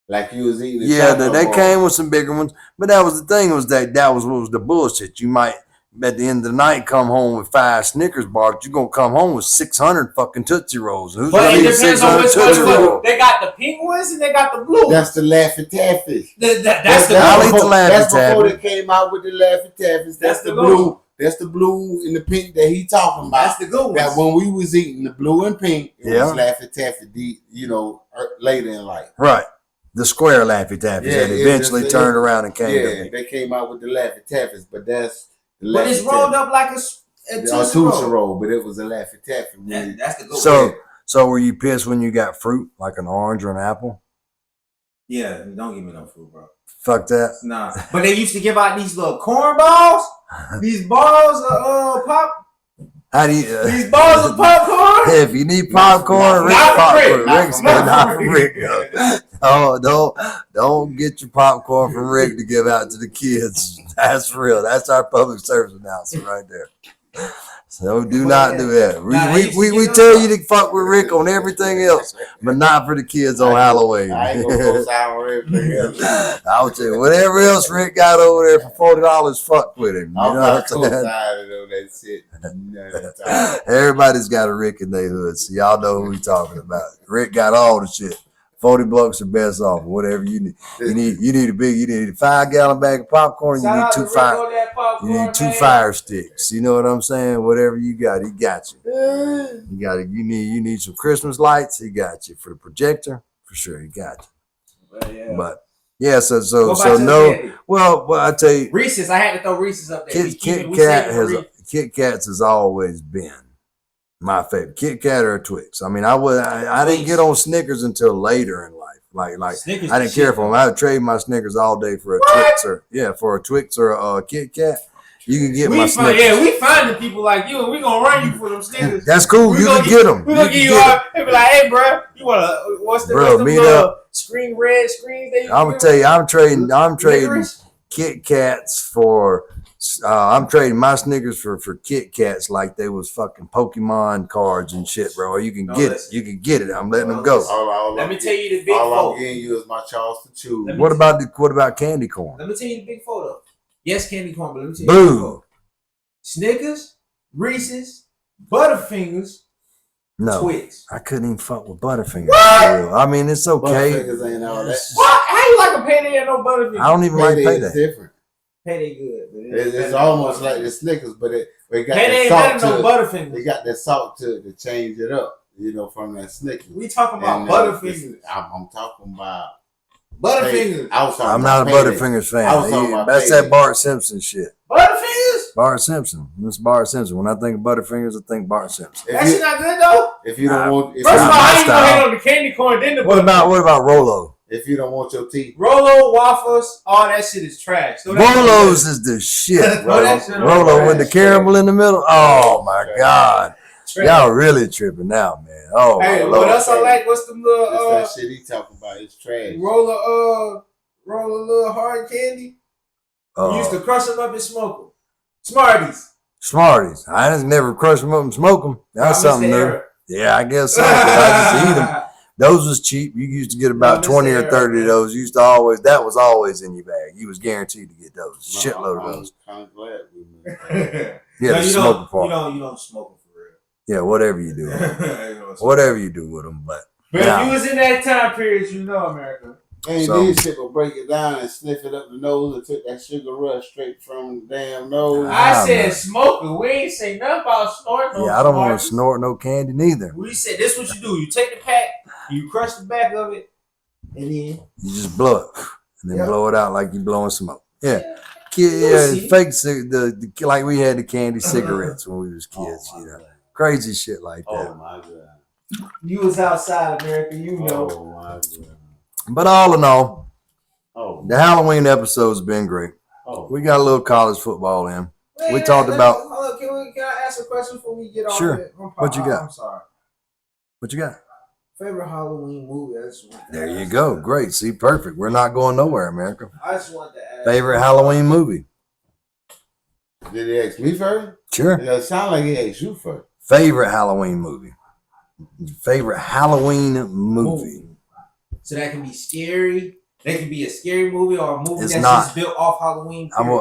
Like you was eating a Yeah, chocolate they bar. came with some bigger ones, but that was the thing was that was what was the bullshit. You might at the end of the night come home with 5 Snickers bars. You're gonna come home with 600 fucking Tootsie Rolls. Who's But gonna it eat depends on 600 which Tootsie one. Rolls? They got the pink ones and they got the blue ones. That's the Laffy Taffies. That's the I'll eat blue. the Laffy That's before Taffy. they came out with the Laffy Taffies. That's the the blue. gold. That's the blue and the pink that he talking about. That's the good That ones. when we was eating the blue and pink, it Yeah. was Laffy Taffy. Later in life. Right. The square Laffy Taffies Yeah, that it eventually just- turned around and came to Yeah, me. they came out with the Laffy Taffies, but that's the But it's Laffy rolled Taffy. up like a Tootsie Tootsie Roll. Roll, but it was a Laffy Taffy. That's the good one. So were you pissed when you got fruit like an orange or an apple? Yeah, don't give me no fruit, bro. Fuck that. Nah. But they used to give out these little corn balls. These balls of pop. How do you? These balls of popcorn. If you need popcorn, Rick Not for popcorn. Rick. Rick's not for Rick. Oh, don't get your popcorn from Rick to give out to the kids. That's real. That's our public service announcement right there. So do not do that. We tell you to fuck with Rick on everything else, but not for the kids on Halloween. I ain't gonna go sour everything else. I'll tell you, whatever else Rick got over there for $40, fuck with him. You I'm know not what I'm saying? co-signing on that shit. None of the time. Everybody's got a Rick in their hood, so y'all know who we talking about. Rick got all the shit. 40 bucks or best off, whatever you need. You need a 5-gallon bag of popcorn. You need two fire sticks. You know what I'm saying? Whatever you got, he got you. You need some Christmas lights. He got you for the projector for sure. He got you. But yeah, so no. Well, I tell you, Reese's. I had to throw Reese's up there. Kit Kats has always been my favorite. Kit Kat or Twix. I mean, I didn't get on Snickers until later in life. Like Snickers I didn't care for them. I would trade my Snickers all day for a Twix or a Kit Kat. You can get my Snickers. Yeah, we finding people like you, and we gonna run you for them Snickers. That's cool. You can get them. We gonna give you all. They be like, hey, bro, you wanna what's the screen red screens? I'm gonna tell you, I'm trading Licorice? Kit Kats for. I'm trading my Snickers for Kit Kats like they was fucking Pokemon cards and shit, bro. You can get it. You can get it. I'm letting them go. Let me tell you the big all four. I'm getting you is my Charleston Chews. What about candy corn? Let me tell you the big photo. Yes, candy corn, but let me tell you Boo. the big photo. Snickers, Reese's, Butterfingers, No, Twix. I couldn't even fuck with Butterfingers. For real. I mean, it's okay. Butterfingers ain't all that. What? How you like a payday and no Butterfingers? I don't even like Payday is payday. different. Payday good. It's almost like the Snickers, but it got Payday that ain't salt better to no it. They Butterfingers. got that salt to it to change it up, from that Snickers. We talking about And, Butterfingers. I'm talking about Butterfingers. I'm not a Butterfingers fan. I was talking about That's Payday. that Bart Simpson shit. Butterfingers? Bart Simpson. It's Bart Simpson. When I think of Butterfingers, I think Bart Simpson. That shit not good though. If you don't want, First of all, I ain't style. gonna hate on the candy corn. Then the What about Rolo? if you don't want your teeth, Rolo, waffles, all that shit is trash. So Rolos is the shit. Throw that shit on Rolo with the trash. caramel in the middle. Oh my Trash. God. trash. Y'all really tripping now, man. Oh, Hey, my what Lord. else I like? What's the it's little that shit he talking about. It's trash. roll a little hard candy? You used to crush them up and smoke them. Smarties. Smarties. I just never crush them up and smoke them. That's something new. Yeah, I guess so. 'Cause I just eat them. Those was cheap. You used to get about 20 or 30 of those. You used to that was always in your bag. You was guaranteed to get those. Shitload of those. I'm glad we moved. Yeah, No, the you smoking don't, part. you don't smoke them for real. Yeah, whatever you do. You don't smoke. Whatever you do with them. But But nah. if you was in that time period, you know America. And So- these shit will break it down and sniff it up the nose and took that sugar rush straight from the damn nose. Ah, I said man. smoking. We ain't say nothing about snorting. Yeah, I don't want to Smarties. snort no candy neither. We said this what you do. You take the pack, you crush the back of it, and then You just blow it. and then blow it out like you blowing smoke. Yeah. We'll see. Fake the like we had the candy cigarettes when we was kids, you know. God. Crazy shit like that. Oh my God. You was outside America, you know. Oh my God. But all in all, Oh. the Halloween episode's been great. Oh. We got a little college football in. Wait, We talked about- Hold on, can I ask a question before we get off? Sure. It? What you got? I'm sorry. What you got? Favorite Halloween movie? There you go. Great. See, perfect. We're not going nowhere, America. I just wanted to ask. Favorite Halloween movie? Did he ask me first? Sure. It sound like he asked you first. Favorite Halloween movie? Favorite Halloween movie? So that can be scary. That can be a scary movie or a movie It's that's not. just built off Halloween. I'll go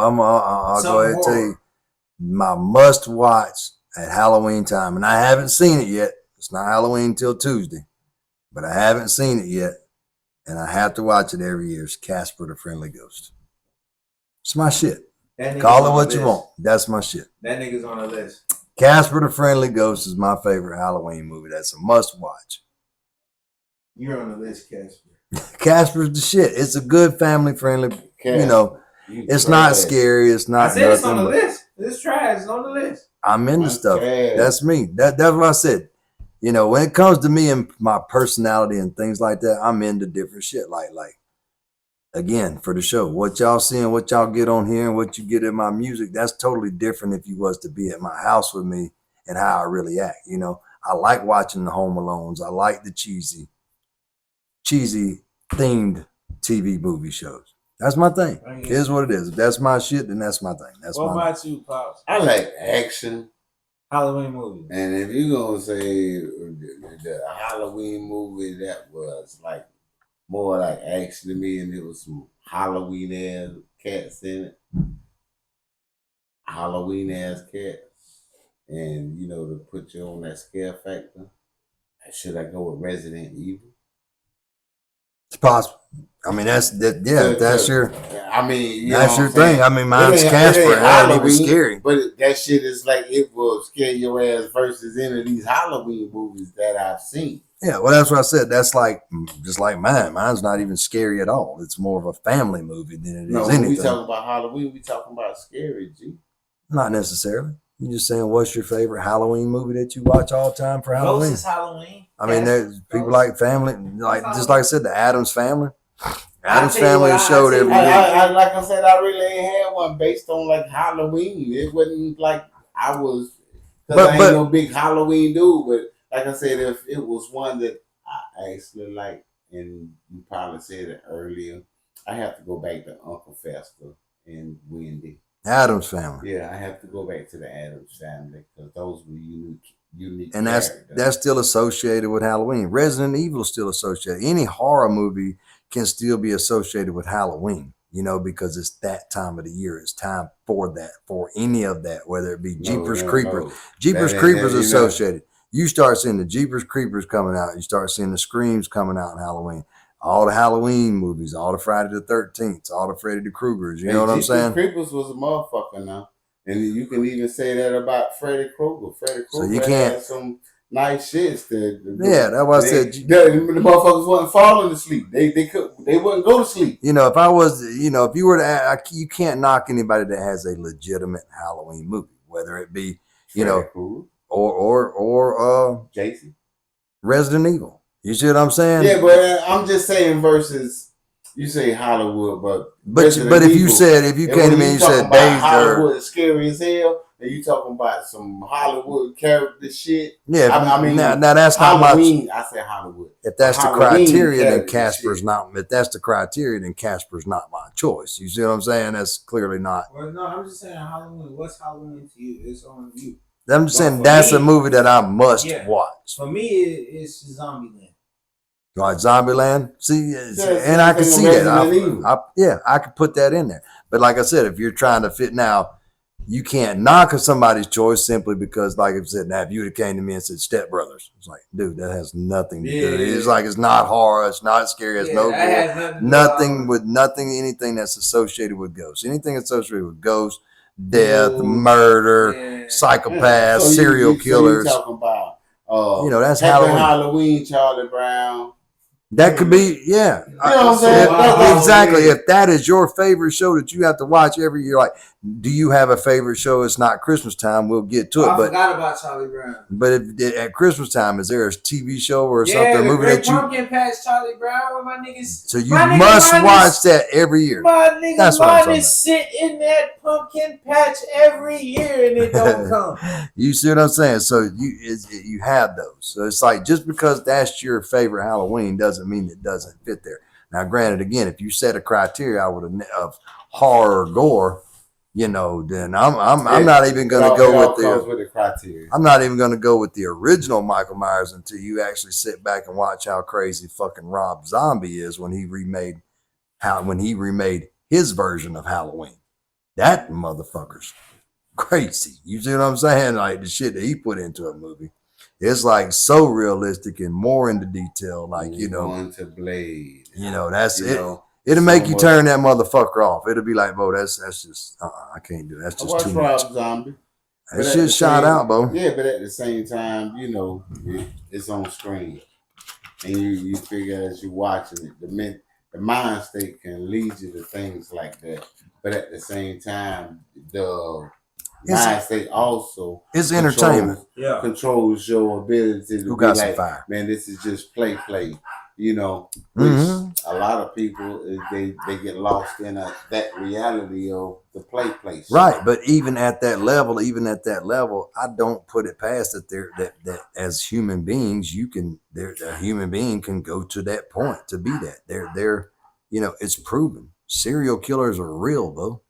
Something ahead and tell horror. you my must watch at Halloween time, and I haven't seen it yet. It's not Halloween till Tuesday, but I haven't seen it yet, and I have to watch it every year. It's Casper the Friendly Ghost. It's my shit. That nigga's Call it on what the you list. want. That's my shit. That nigga's on the list. Casper the Friendly Ghost is my favorite Halloween movie. That's a must watch. You're on the list, Casper. Casper's the shit. It's a good family friendly. You know, it's not scary. It's I not said it's on the nothing. list. It's trash. It's on the list. I'm into That's stuff. trash. That's me. That's what I said. You know, when it comes to me and my personality and things like that, I'm into different shit. Like again, for the show, what y'all seeing, what y'all get on here, and what you get in my music, that's totally different if you was to be at my house with me and how I really act. You know, I like watching the Home Alones. I like the cheesy themed TV movie shows. That's my thing. It is what it is. If that's my shit, then that's my thing. That's What my about you, Pops? I like action. Halloween movie. And if you're gonna say the Halloween movie that was like more like action to me, and it was some Halloween ass cats in it, Halloween ass cats, and you know to put you on that scare factor. Should I go with Resident Evil? It's possible. I mean, that's your I mean, you that's know your what I'm saying? thing. I mean, mine's It ain't Casper. It ain't even Halloween, scary. But that shit is like it will scare your ass versus any of these Halloween movies that I've seen. Yeah, well, that's what I said. That's like just like mine. Mine's not even scary at all. It's more of a family movie than it is No, when anything. we talking about Halloween, we talking about scary, G. Not necessarily. You're just saying, what's your favorite Halloween movie that you watch all the time for Halloween? Ghost is Halloween. I mean, there's people like family, like just like I said, the Addams Family. I'll Addams tell you Family what, is showed I'll tell every you week. I like I said, I really ain't had one based on like Halloween. It wasn't like I was, because I ain't no big Halloween dude. But like I said, if it was one that I actually like, and you probably said it earlier, I have to go back to Uncle Fester and Wendy. Addams Family. Yeah, I have to go back to the Addams Family because those were unique. And that's still associated with Halloween. Resident Evil is still associated. Any horror movie can still be associated with Halloween, you know, because it's that time of the year. It's time for that, for any of that, whether it be Jeepers Creepers. Jeepers Creepers associated. You start seeing the Jeepers Creepers coming out. You start seeing the Screams coming out in Halloween. All the Halloween movies, all the Friday the 13th, all the Freddy the Krugers. You know what I'm saying? Creepers was a motherfucker now. And you can even say that about Freddy Krueger. Freddy Krueger you can't- had some nice shits. Yeah, that's why I said. The motherfuckers wasn't falling asleep. They wouldn't go to sleep. You know, if I was, you know, if you were to, you can't knock anybody that has a legitimate Halloween movie, whether it be, you Freddy know, Krueger, or Jason. Resident Evil. You see what I'm saying? Yeah, but I'm just saying versus you say Hollywood, but if you said, if you came to me and you said Days Hollywood is scary as hell, and you talking about some Hollywood character shit. Yeah, I mean, now that's not my. Halloween. I said Hollywood. If that's the Halloween criteria, then character Casper's shit. not. If that's the criteria, then Casper's not my choice. You see what I'm saying? That's clearly not. Well, no, I'm just saying Halloween. What's Halloween to you? It's on you. I'm just saying for that's me- a movie that I must Yeah. watch. For me, it's Zombieland. Like Zombieland, see, it's and I can see that. Resident Evil. I could put that in there. But like I said, if you're trying to fit now, you can't knock somebody's choice simply because, like I said, now if you would have came to me and said Step Brothers, it's like, dude, that has nothing to do. It's like it's not horror, it's not scary, it's no that gore. has Nothing anything that's associated with ghosts. Anything associated with ghosts, death, murder, psychopaths, So serial you killers. talking about You know, that's Happy Halloween. Halloween, Charlie Brown. That could be, yeah. You know what I'm saying? Exactly. If that is your favorite show that you have to watch every year, like, do you have a favorite show? It's not Christmas time. We'll get to it. I But forgot about Charlie Brown. But if, at Christmas time, is there a TV show or something, Yeah, a the movie Great that you? Pumpkin Patch Charlie Brown with my niggas. So you my nigga must Ron watch is- that every year. My nigga That's what I'm talking Ron is sit in that pumpkin patch every year and it don't come. You see what I'm saying? So you have those. So it's like, just because that's your favorite Halloween doesn't mean it doesn't fit there. Now, granted, again, if you set a criteria of horror gore, you know, then I'm not even going to go with the criteria. I'm not even going to go with the original Michael Myers until you actually sit back and watch how crazy fucking Rob Zombie is when he remade his version of Halloween. That motherfucker's crazy. You see what I'm saying? Like, the shit that he put into a movie. It's like so realistic and more into detail. Like, you know, going to Blade. You know, that's you it. Know, It'll make you turn that motherfucker off. It'll be like, bro, that's just I can't do it. That's just too much. Rob Zombie. That shit shot out, bro. Yeah, but at the same time, you know, it's on screen, and you figure as you're watching it, the mind state can lead you to things like that. But at the same time, the mind state also it's entertainment. Controls your ability to Who be got like, some fire? Man, this is just play. You know, which a lot of people they get lost in that reality of the play place. Right, but even at that level, I don't put it past that as human beings, a human being can go to that point to be that. They're you know, it's proven. Serial killers are real, bro.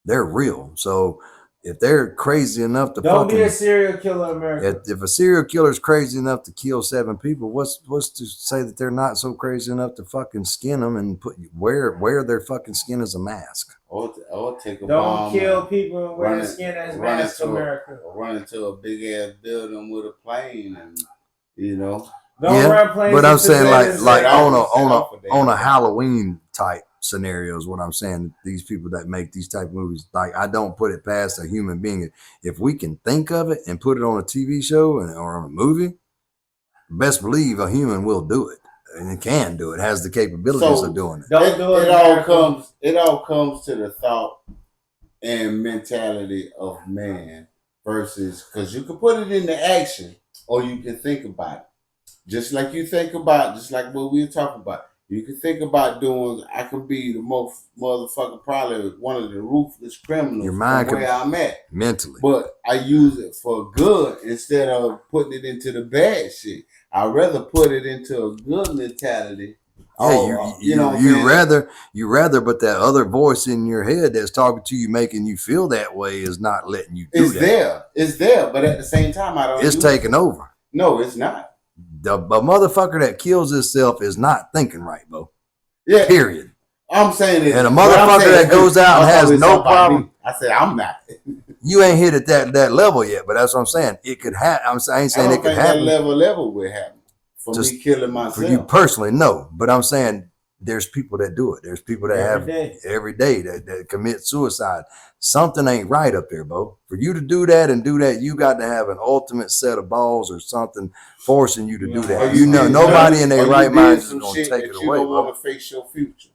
They're real. So if they're crazy enough to don't be a serial killer, America. If a serial killer is crazy enough to kill 7 people, what's to say that they're not so crazy enough to fucking skin them and wear their fucking skin as a mask? Or take a don't bomb. Don't kill people and wear their skin as masks, America. Run into a big ass building with a plane, and you know. Don't run planes. But I'm saying like on a Halloween type scenario is what I'm saying. These people that make these type of movies, like, I don't put it past a human being. If we can think of it and put it on a TV show or on a movie, best believe a human will do it, and it can do it. Has the capabilities of doing it. Don't do it. It all comes to the thought and mentality of man versus, because you can put it into action or you can think about it. Just like what we were talking about. You can think about doing, I could be the most motherfucking, probably one of the ruthless criminals Your mind from where I'm at. Mentally. But I use it for good instead of putting it into the bad shit. I'd rather put it into a good mentality. Yeah, you rather, but that other voice in your head that's talking to you, making you feel that way, is not letting you do that. It's there, but at the same time, I don't. It's taking over. No, it's not. The motherfucker that kills himself is not thinking right, bro. Yeah. Period. I'm saying it. And a motherfucker that goes out and has no problem. I said I'm not. You ain't hit at that level yet, but that's what I'm saying. It could happen. I ain't saying it could happen. That level will happen for me killing myself. For you personally, no. But I'm saying there's people that do it. There's people that every day that commit suicide. Something ain't right up there, bro. For you to do that, you got to have an ultimate set of balls or something forcing you to do that. Nobody in their right mind is going to take it away, you don't bro. want to face your future.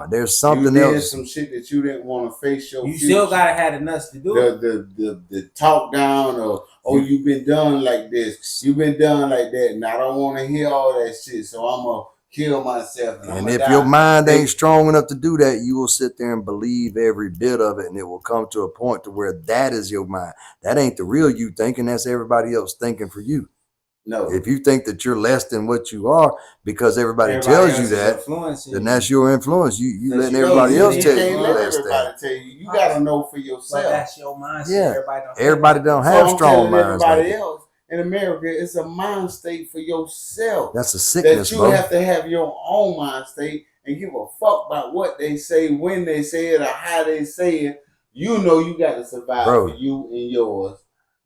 There's something you else. Some shit that you didn't want to face your future. You still gotta have the nuts to do it. The talk down or you've been done like this, you've been done like that, and I don't want to hear all that shit. So I'm gonna kill myself. And if your mind ain't strong enough to do that, you will sit there and believe every bit of it, and it will come to a point to where that is your mind. That ain't the real you thinking. That's everybody else thinking for you. No. If you think that you're less than what you are because everybody tells you that, then that's your influence. You letting everybody else tell you less than. You gotta know for yourself. But that's your mindset. Yeah. Everybody don't have strong minds. Everybody else in America, it's a mind state for yourself. That's a sickness, that you have to have your own mind state and give a fuck about what they say, when they say it, or how they say it. You know you got to survive for you and yours.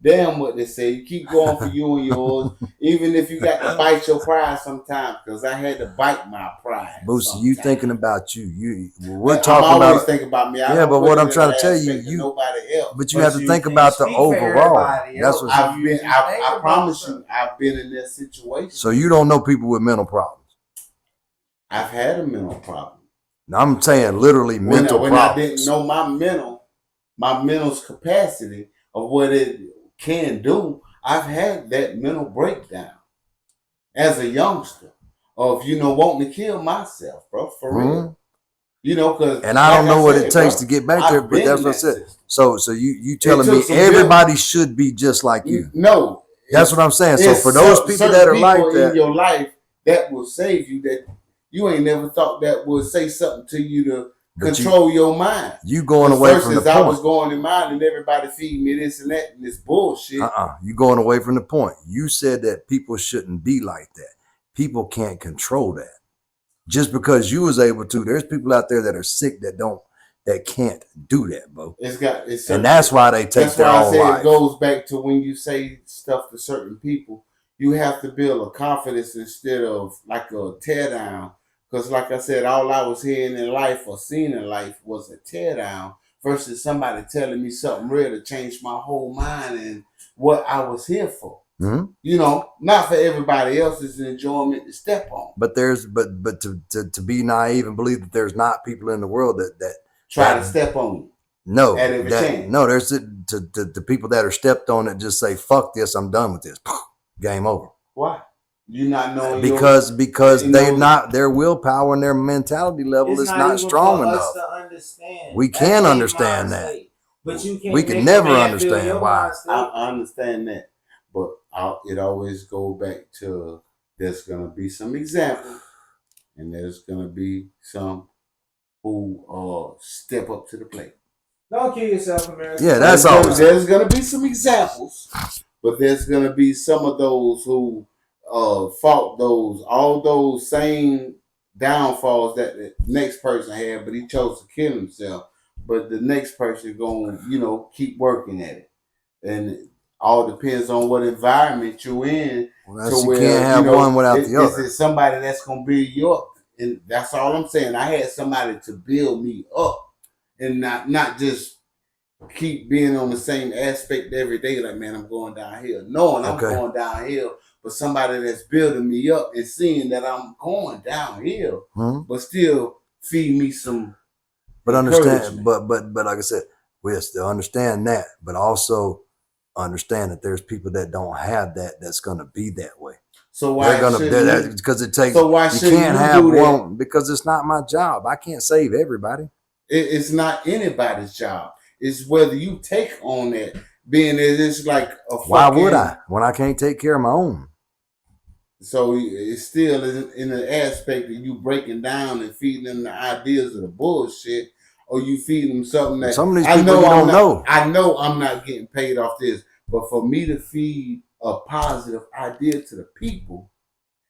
Damn what they say. You keep going for you and yours, even if you got to bite your pride sometimes, because I had to bite my pride. Boosie, you thinking about you. We're I'm talking always about. thinking about me. Yeah, but what I'm trying to tell you, nobody else. But you have to think about the overall. That's what I promise you, I've been in that situation. So you don't know people with mental problems. I've had a mental problem. Now, I'm saying literally mental when problems. I didn't know my mental's capacity of what it can do, I've had that mental breakdown as a youngster of wanting to kill myself, bro, for real. Because and I don't know what it takes to get back there, but that's what I said. So you telling me everybody should be just like you? No, that's what I'm saying. So for those people that are like that in your life that will save you, that you ain't never thought that would say something to you to control your mind. You going away from the point. I was going in mind and everybody feed me this and that and this bullshit. You going away from the point. You said that people shouldn't be like that. People can't control that. Just because you was able to, there's people out there that are sick that can't do that, bro. And that's why they take their own life. It goes back to when you say stuff to certain people, you have to build a confidence instead of like a tear down. Because like I said, all I was hearing in life or seeing in life was a tear down versus somebody telling me something real to change my whole mind and what I was here for. Mm-hmm. Not for everybody else's enjoyment to step on. But to be naive and believe that there's not people in the world that try to step on you. No, there's the people that are stepped on that just say, fuck this, I'm done with this. Game over. Why? You not knowing because they're not, their willpower and their mentality level is not strong enough. To understand. We can understand that. But you can't. We can never understand why. I understand that. But it always go back to there's going to be some examples and there's going to be some who step up to the plate. Don't kill yourself, America. Yeah, that's always. There's going to be some examples, but there's going to be some of those who fought all those same downfalls that the next person had, but he chose to kill himself. But the next person going to, keep working at it. And all depends on what environment you're in. Well, you can't have one without the other. It's somebody that's going to build you up. And that's all I'm saying. I had somebody to build me up and not just keep being on the same aspect every day. Like, man, I'm going downhill. Knowing I'm going downhill, but somebody that's building me up and seeing that I'm going downhill, but still feed me some. But understand, but like I said, we still understand that, but also understand that there's people that don't have that's going to be that way. So why because it takes. So why you can't have one because it's not my job. I can't save everybody. It's not anybody's job. It's whether you take on that. Being it's like a. Why would I when I can't take care of my own? So it's still in the aspect of you breaking down and feeding them the ideas of the bullshit, or you feed them something that some of these people don't know. I know I'm not getting paid off this, but for me to feed a positive idea to the people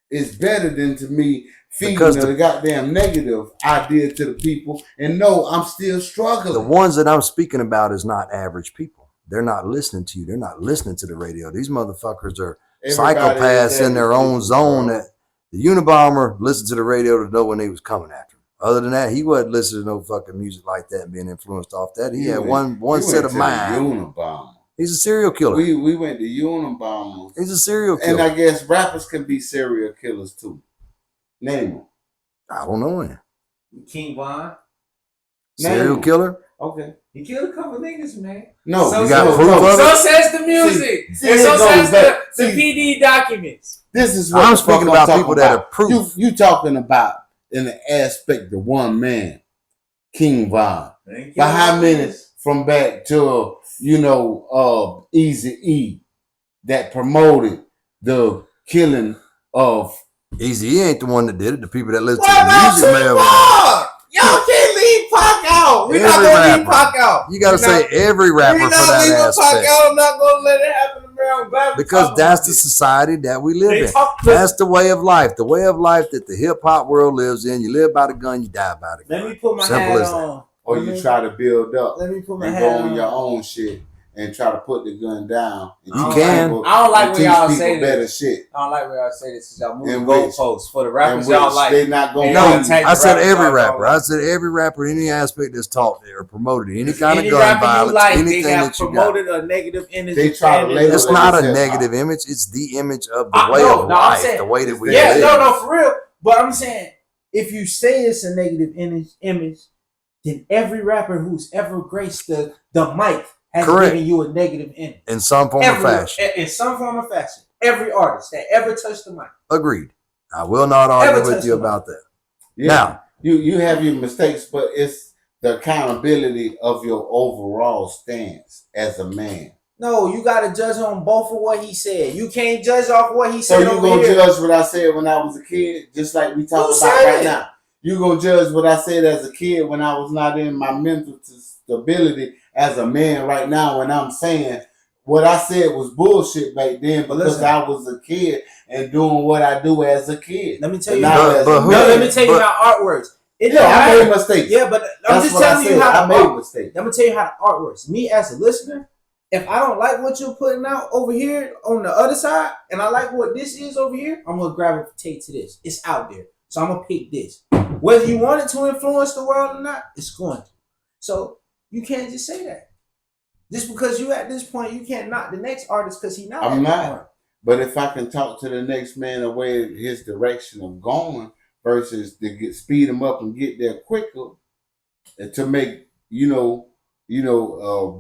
is better than to me feeding the goddamn negative idea to the people. And no, I'm still struggling. The ones that I'm speaking about is not average people. They're not listening to you. They're not listening to the radio. These motherfuckers are psychopaths in their own zone. That the Unabomber listened to the radio to know when they was coming after him. Other than that, he wasn't listening to no fucking music like that and being influenced off that. He had one set of mind. Unabomber. He's a serial killer. We went to Unabomber. He's a serial killer. And I guess rappers can be serial killers too. Name them. I don't know him. King Von. Serial killer? Okay. He killed a couple niggas, man. No, you got proof of it? So says the music. And so says the PD documents. This is what I'm speaking about people that are proof. You talking about in the aspect of one man, King Von. But how many from back to Eazy-E that promoted the killing of Eazy-E ain't the one that did it. The people that listen to the music may have. Y'all can't leave Pac out. We're not gonna leave Pac out. You gotta say every rapper for that aspect. I'm not gonna let it happen around. Because that's the society that we live in. That's the way of life. The way of life that the hip hop world lives in. You live by the gun, you die by the gun. Let me put my hat on. Or you try to build up. Let me put my and hat go on your own shit and try to put the gun down. You can. I don't like when y'all say better this. Shit. I don't like when y'all say this because y'all moving goalposts for the rappers y'all like. They not gonna. No, I said every rapper. I said every rapper, any aspect that's taught there or promoted, any kind of gun violence, anything that you got. Promoted a negative image. They try to label it's not a negative image. It's the image of the way of life, the way that we live. Yeah, no, for real. But I'm saying if you say it's a negative image, then every rapper who's ever graced the mic has given you a negative image. In some form or fashion. In some form or fashion. Every artist that ever touched the mic. Agreed. I will not argue with you about that. Yeah. Now, you have your mistakes, but it's the accountability of your overall stance as a man. No, you got to judge on both of what he said. You can't judge off what he said. So you gonna judge what I said when I was a kid, just like we talking about right now. You gonna judge what I said as a kid when I was not in my mental stability as a man right now, when I'm saying what I said was bullshit back then because I was a kid and doing what I do as a kid. Let me tell you let me tell you how art works. I made mistakes. Yeah, but I'm just telling you how I made mistakes. Let me tell you how the art works. Me as a listener, if I don't like what you're putting out over here on the other side, and I like what this is over here, I'm gonna gravitate to this. It's out there, so I'm gonna pick this. Whether you want it to influence the world or not, it's going to. So you can't just say that. Just because you at this point, you can't knock the next artist because he not. I'm not. But if I can talk to the next man away his direction of going versus to speed him up and get there quicker, and to make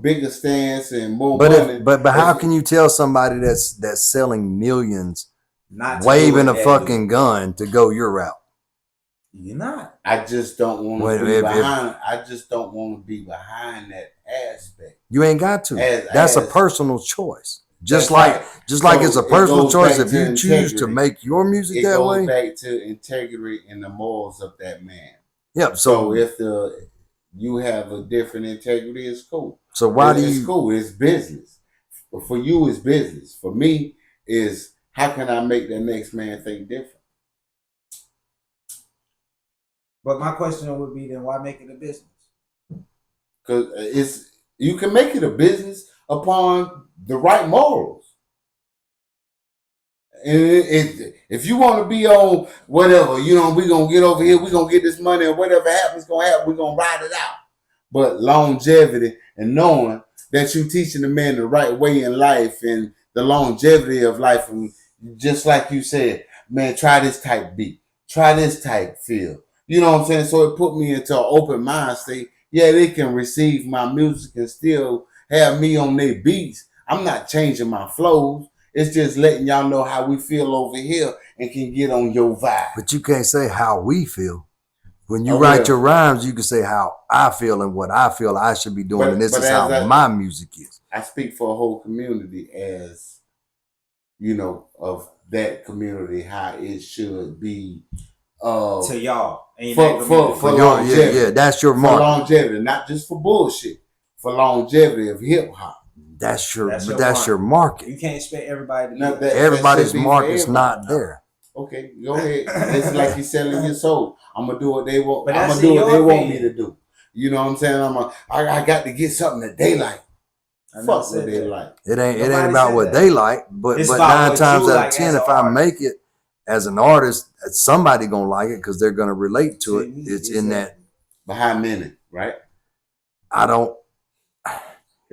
bigger stance and more money. But how can you tell somebody that's selling millions, not waving a fucking gun to go your route? You're not. I just don't want to be behind. I just don't want to be behind that aspect. You ain't got to. That's a personal choice. Just like it's a personal choice if you choose to make your music that way. It goes back to integrity and the morals of that man. Yep. So if you have a different integrity, it's cool. So why it's cool? It's business. For you, it's business. For me, is how can I make the next man think different? But my question would be then, why make it a business? Because you can make it a business upon the right morals. And if you want to be on whatever, we're going to get over here, we're going to get this money, and whatever happens, going to happen, we're going to ride it out. But longevity and knowing that you're teaching the man the right way in life and the longevity of life. And just like you said, man, try this type beat, try this type feel. You know what I'm saying? So it put me into an open mind state. Yeah, they can receive my music and still have me on their beats. I'm not changing my flows. It's just letting y'all know how we feel over here and can get on your vibe. But you can't say how we feel. When you write your rhymes, you can say how I feel and what I feel I should be doing. And this is how my music is. I speak for a whole community as, of that community, how it should be. To y'all. For longevity. Yeah, that's your mark. For longevity, not just for bullshit. For longevity of hip hop. That's your market. You can't expect everybody to do everybody's market is not there. Okay, go ahead. It's like you're selling your soul. I'm gonna do what they want. I'm gonna do what they want me to do. You know what I'm saying? I got to get something that they like. Fuck what they like. It ain't about what they like, but 9 times out of 10, if I make it as an artist, somebody gonna like it because they're gonna relate to it. It's in that. But how many, right?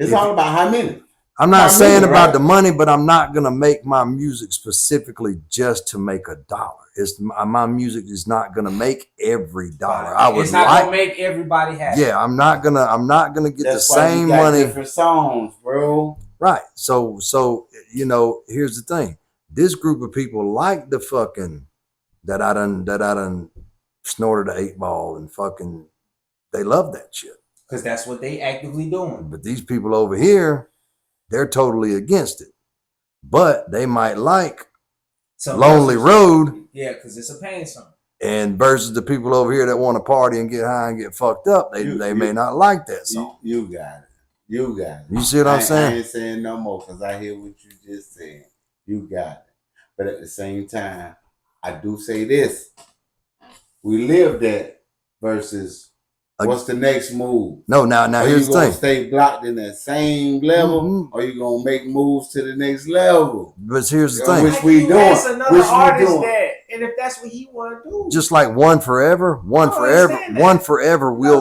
It's all about how many. I'm not saying about the money, but I'm not gonna make my music specifically just to make $1. It's my music is not gonna make every dollar. It's not gonna make everybody happy. Yeah, I'm not gonna get the same money. Different songs, bro. Right. So here's the thing. This group of people like the fucking that I done snorted an 8-ball and fucking they love that shit. Because that's what they actively doing. But these people over here, they're totally against it. But they might like Lonely Road. Yeah, because it's a pain song. And versus the people over here that want to party and get high and get fucked up, they may not like that song. You got it. You see what I'm saying? I ain't saying no more because I hear what you just said. You got it. But at the same time, I do say this. We live that versus what's the next move? No, now here's the thing. Are you going to stay blocked in that same level or you going to make moves to the next level? But here's the thing. Which we doing. That's another artist that, and if that's what he want to do. Just like One Forever will... Let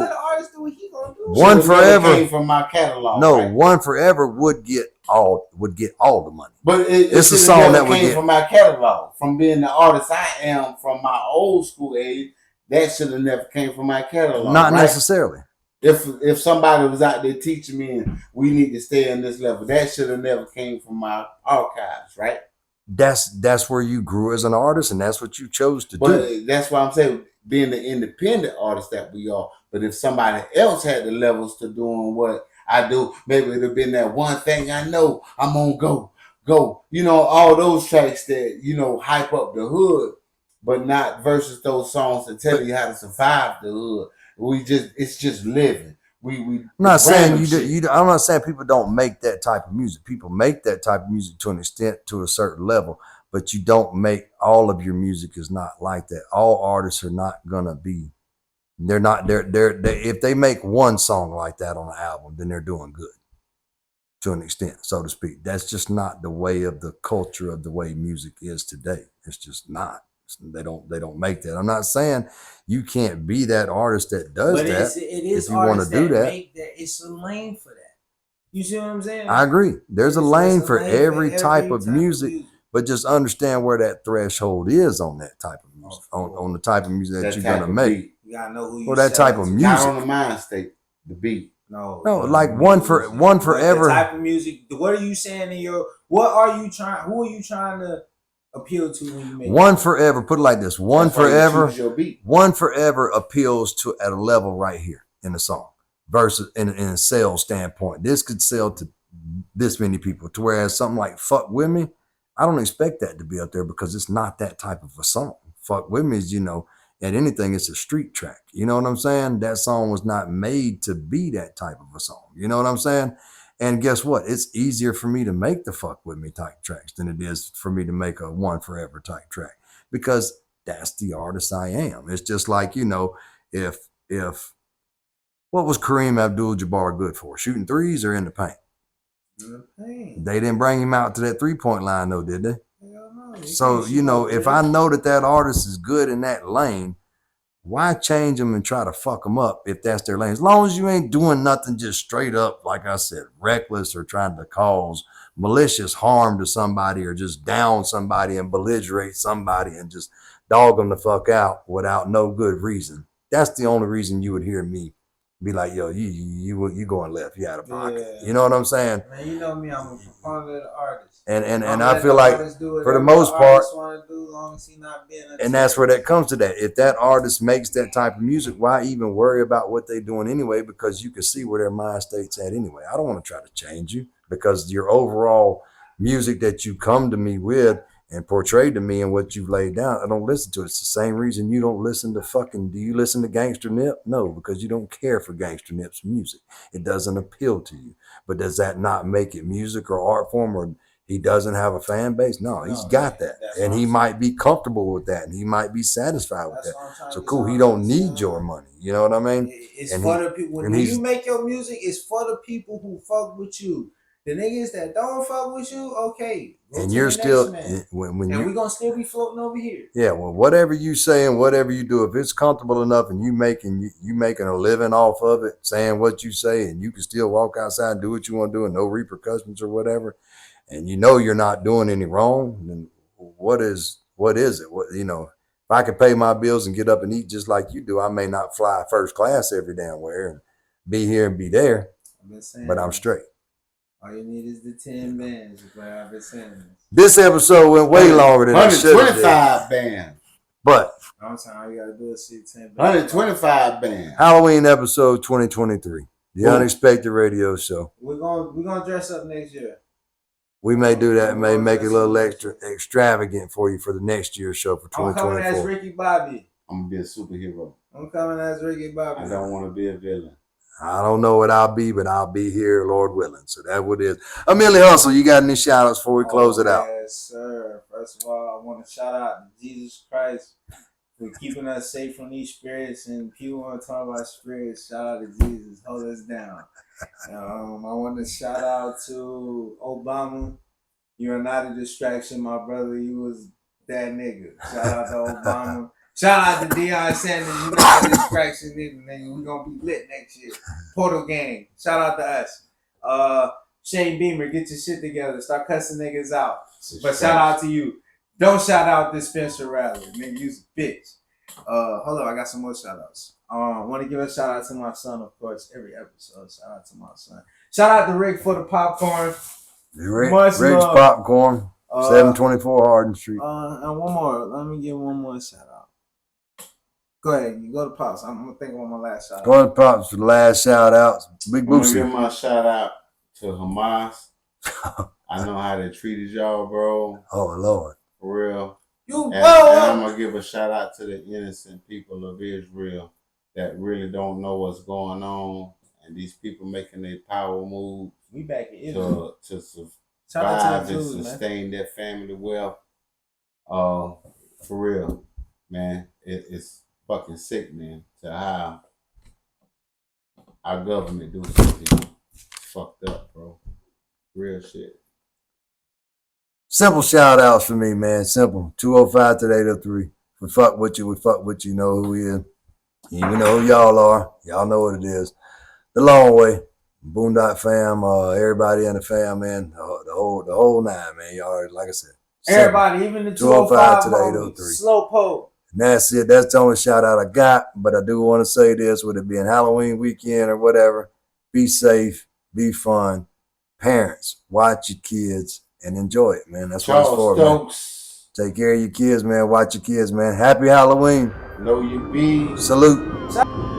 the artist do what he going to do. One Forever came from my catalog. No, right? One Forever would get all the money. But it's a song that came from my catalog, from being the artist I am from my old school age. that should have never came from my catalog. Not right? necessarily. If somebody was out there teaching me and we need to stay in this level, that should have never came from my archives, right? That's where you grew as an artist, and that's what you chose to But do. that's why I'm saying being the independent artist that we are. But if somebody else had the levels to doing what I do, maybe it'd have been that one thing I know I'm gonna go. You know, all those tracks that, you know, hype up the hood, but not versus those songs that tell you how to survive the hood. It's just living. I'm not saying I'm not saying people don't make that type of music. People make that type of music to an extent, to a certain level, but you don't make all of your music is not like that. All artists are not gonna be. They're not. They if they make one song like that on an album, then they're doing good to an extent, so to speak. That's just not the way of the culture of the way music is today. It's just not. They don't make that. I'm not saying you can't be that artist that does But that. it is if you want to do that, make that. It's a lane for that. You see what I'm saying? I agree. There's a lane for every type of of music, but just understand where that threshold is on that type of music, on the type of music that you're gonna make. Beat. You gotta know who you. Or that type of music. Not on the mind state, the beat. No, like one forever. The type of music. What are you saying in your? What are you trying? Who are you trying to appeal to when you make One forever? Put it like this: One forever. Your beat. One forever appeals to at a level right here in the song versus in a sales standpoint. This could sell to this many people. To whereas something like "Fuck With Me," I don't expect that to be up there because it's not that type of a song. "Fuck With Me" is, you know, at anything, it's a street track. You know what I'm saying? That song was not made to be that type of a song. You know what I'm saying? And guess what? It's easier for me to make the "Fuck With Me" type tracks than it is for me to make a "One Forever" type track because that's the artist I am. It's just like, you know, if what was Kareem Abdul-Jabbar good for? Shooting threes or in the paint? They didn't bring him out to that 3-point line though, did they? So, you know, if I know that artist is good in that lane, why change them and try to fuck them up if that's their lane? As long as you ain't doing nothing just straight up, like I said, reckless or trying to cause malicious harm to somebody or just down somebody and belligerate somebody and just dog them the fuck out without no good reason. That's the only reason you would hear me be like, yo, you going left, you out of pocket. Yeah. You know what I'm saying? Man, you know me, I'm a proponent of the artist. And I feel like for the most part, and that's where that comes to that. If that artist makes that type of music, why even worry about what they're doing anyway? Because you can see where their mind state's at anyway. I don't want to try to change you because your overall music that you come to me with and portray to me and what you've laid down, I don't listen to it. It's the same reason you don't listen to do you listen to Gangster Nip? No, because you don't care for Gangster Nip's music. It doesn't appeal to you. But does that not make it music or art form, or he doesn't have a fan base? No, he's got that. And he might be comfortable with that and he might be satisfied with that. So cool, he don't need your money. You know what I mean? It's for the people. When you make your music, it's for the people who fuck with you. The niggas that don't fuck with you, okay. And you're still when we're gonna still be floating over here. Yeah, well, whatever you say and whatever you do, if it's comfortable enough and you making a living off of it, saying what you say, and you can still walk outside and do what you want to do and no repercussions or whatever, and you know you're not doing any wrong, then what is it? What, you know, if I could pay my bills and get up and eat just like you do, I may not fly first class every damn where and be here and be there, but I'm straight. All you need is the 10 bands, but I've been saying this episode went way longer than it should have. 125 bands. But I'm saying all you gotta do is see 10 bands. 125 bands. Halloween episode 2023. The Unexpected Radio Show. We're gonna dress up next year. We may do that, may make it a little extra extravagant for you for the next year's show for 2024. I'm coming as Ricky Bobby. I'm gonna be a superhero. I'm coming as Ricky Bobby. I don't want to be a villain. I don't know what I'll be, but I'll be here, Lord willing. So that's what it is. Amelia Hustle, you got any shout outs before we close it out? Yes, sir. First of all, I want to shout out to Jesus Christ for keeping us safe from these spirits. And people want to talk about spirits. Shout out to Jesus. Hold us down. I want to shout out to Obama. You're not a distraction, my brother. You was that nigga. Shout out to Obama. Shout out to Deion Sanders. You're not a distraction, nigga. We're going to be lit next year. Portal Gang. Shout out to us. Shane Beamer, get your shit together. Start cussing niggas out. But shout out to you. Don't shout out this Spencer Rattler. Nigga, you's a bitch. Hold on, I got some more shout outs. I want to give a shout out to my son, of course, every episode. Shout out to my son. Shout out to Rick for the popcorn. Rick's Popcorn, 724 Hardin Street. And one more. Let me give one more shout out. Go ahead. You go to Pops. I'm going to think of my last shout out. Go to Pops for the last shout outs. Big I'm gonna Boosie. give my shout out to Hamas. I know how they treated y'all, bro. Oh, Lord. For real. You And I'm gonna give a shout out to the innocent people of Israel that really don't know what's going on, and these people making their power move We back in Israel. to Shout out survive to the and Jews, man. sustain their family wealth. For real, man, it's fucking sick, man, to how our government do something fucked up, bro. Real shit. Simple shout outs for me, man. Simple. 205 to 803. We fuck with you. We fuck with you. You know who we is. You even know who y'all are. Y'all know what it is. The Long Way. Boondock fam. Everybody in the fam, man. The whole nine, man. Y'all already, like I said. Simple. Everybody, even the 205 205 to the homies, 803. Slow poke. And that's it. That's the only shout out I got. But I do want to say this, with it being Halloween weekend or whatever, be safe, be fun. Parents, watch your kids and enjoy it, man. That's what it's for, man. Take care of your kids, man. Watch your kids, man. Happy Halloween. Know you be. Salute.